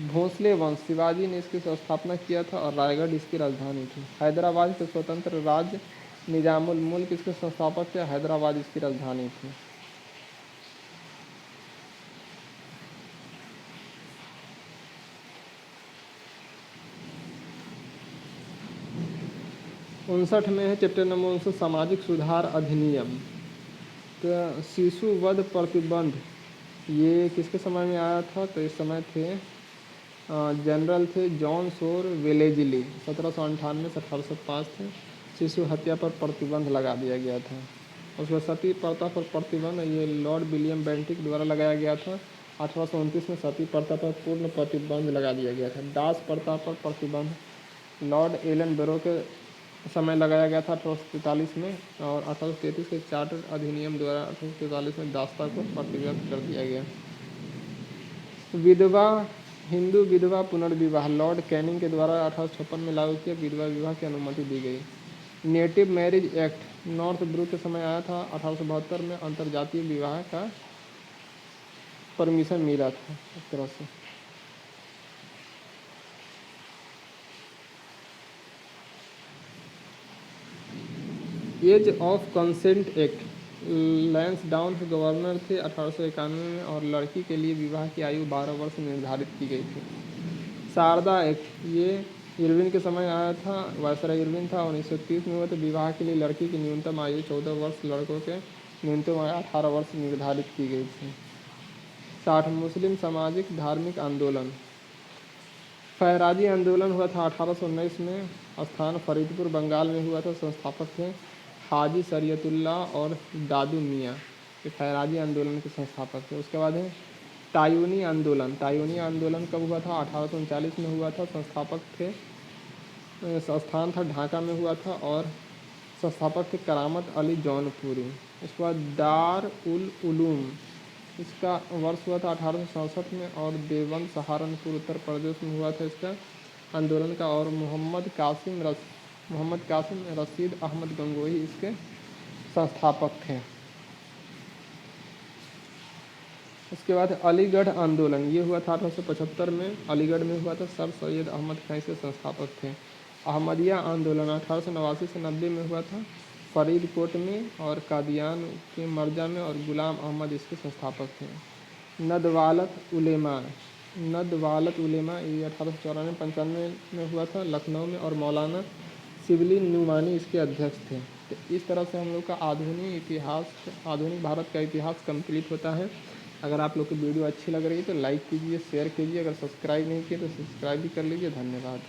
Speaker 1: भोसले वंश शिवाजी ने इसकी स्थापना किया था और रायगढ़ इसकी राजधानी थी। हैदराबाद के स्वतंत्र राज्य निजामुल मुल्क इसके संस्थापक थे हैदराबाद इसकी राजधानी थी। उनसठ में है चैप्टर नंबर 59 सामाजिक सुधार अधिनियम। तो शिशु वध प्रतिबंध ये किसके समय में आया था? तो इस समय थे जनरल थे जॉन सोर वेलेजली 1798 से 1805 थे। शिशु हत्या पर प्रतिबंध लगा दिया गया था। उसके सती प्रथा पर प्रतिबंध ये लॉर्ड विलियम बेंटिक द्वारा लगाया गया था। 1829 में सती प्रथा पर पूर्ण प्रतिबंध लगा दिया गया था। दास प्रथा पर प्रतिबंध लॉर्ड एलन बेरो के समय लगाया गया था 1843 में और 1833 के चार्टर अधिनियम द्वारा 1843 में दासता को प्रतिबंध कर दिया गया। विधवा हिंदू विधवा पुनर्विवाह लॉर्ड कैनिंग के द्वारा 1856 में लागू किया विधवा विवाह की अनुमति दी गई। Native marriage act Northbrook के समय आया था। 1872 में अंतर्जातीय विवाह का परमिशन मिला था इस तरह से। Age of consent act Lansdowne के गवर्नर थे 1891 में और लड़की के लिए विवाह की आयु 12 वर्ष निर्धारित की गई थी। शारदा एक्ट ये इरविन के समय आया था, वायसराय इरविन था। 1930 में हुआ था। विवाह के लिए लड़की की न्यूनतम आयु 14 वर्ष, लड़कों के न्यूनतम आयु 18 वर्ष निर्धारित की गई थी। 60 मुस्लिम सामाजिक धार्मिक आंदोलन। फैराजी आंदोलन हुआ था 1819 में, स्थान फरीदपुर बंगाल में हुआ था। संस्थापक थे हाजी शरीयतुल्लाह और दादू मियाँ, ये फैराजी आंदोलन के संस्थापक थे। उसके बाद है तायूनी आंदोलन। तायूनी आंदोलन कब हुआ था? 1839 में हुआ था। संस्थापक थे, स्थान था ढाका में हुआ था और संस्थापक थे करामत अली जौनपुरी। उसके बाद दार उल उलूम, इसका वर्ष हुआ था 1867 में और देवबंद सहारनपुर उत्तर प्रदेश में हुआ था इसका आंदोलन का। और मोहम्मद कासिम रशीद अहमद गंगोही इसके संस्थापक थे। उसके बाद अलीगढ़ आंदोलन, ये हुआ था 1875 में, अलीगढ़ में हुआ था। सर सैयद अहमद खां इसके संस्थापक थे। अहमदिया आंदोलन 1889 से 90 में हुआ था, फरीदकोट में और कादियान के मरजा में, और गुलाम अहमद इसके संस्थापक थे। नदवालत उलेमा ये 1894-95 में हुआ था लखनऊ में, और मौलाना शिबली नुमानी इसके अध्यक्ष थे। तो इस तरह से हम लोग का आधुनिक भारत का इतिहास कंप्लीट होता है। अगर आप लोग को वीडियो अच्छी लग रही है तो लाइक कीजिए, शेयर कीजिए। अगर सब्सक्राइब नहीं किए तो सब्सक्राइब भी कर लीजिए। धन्यवाद।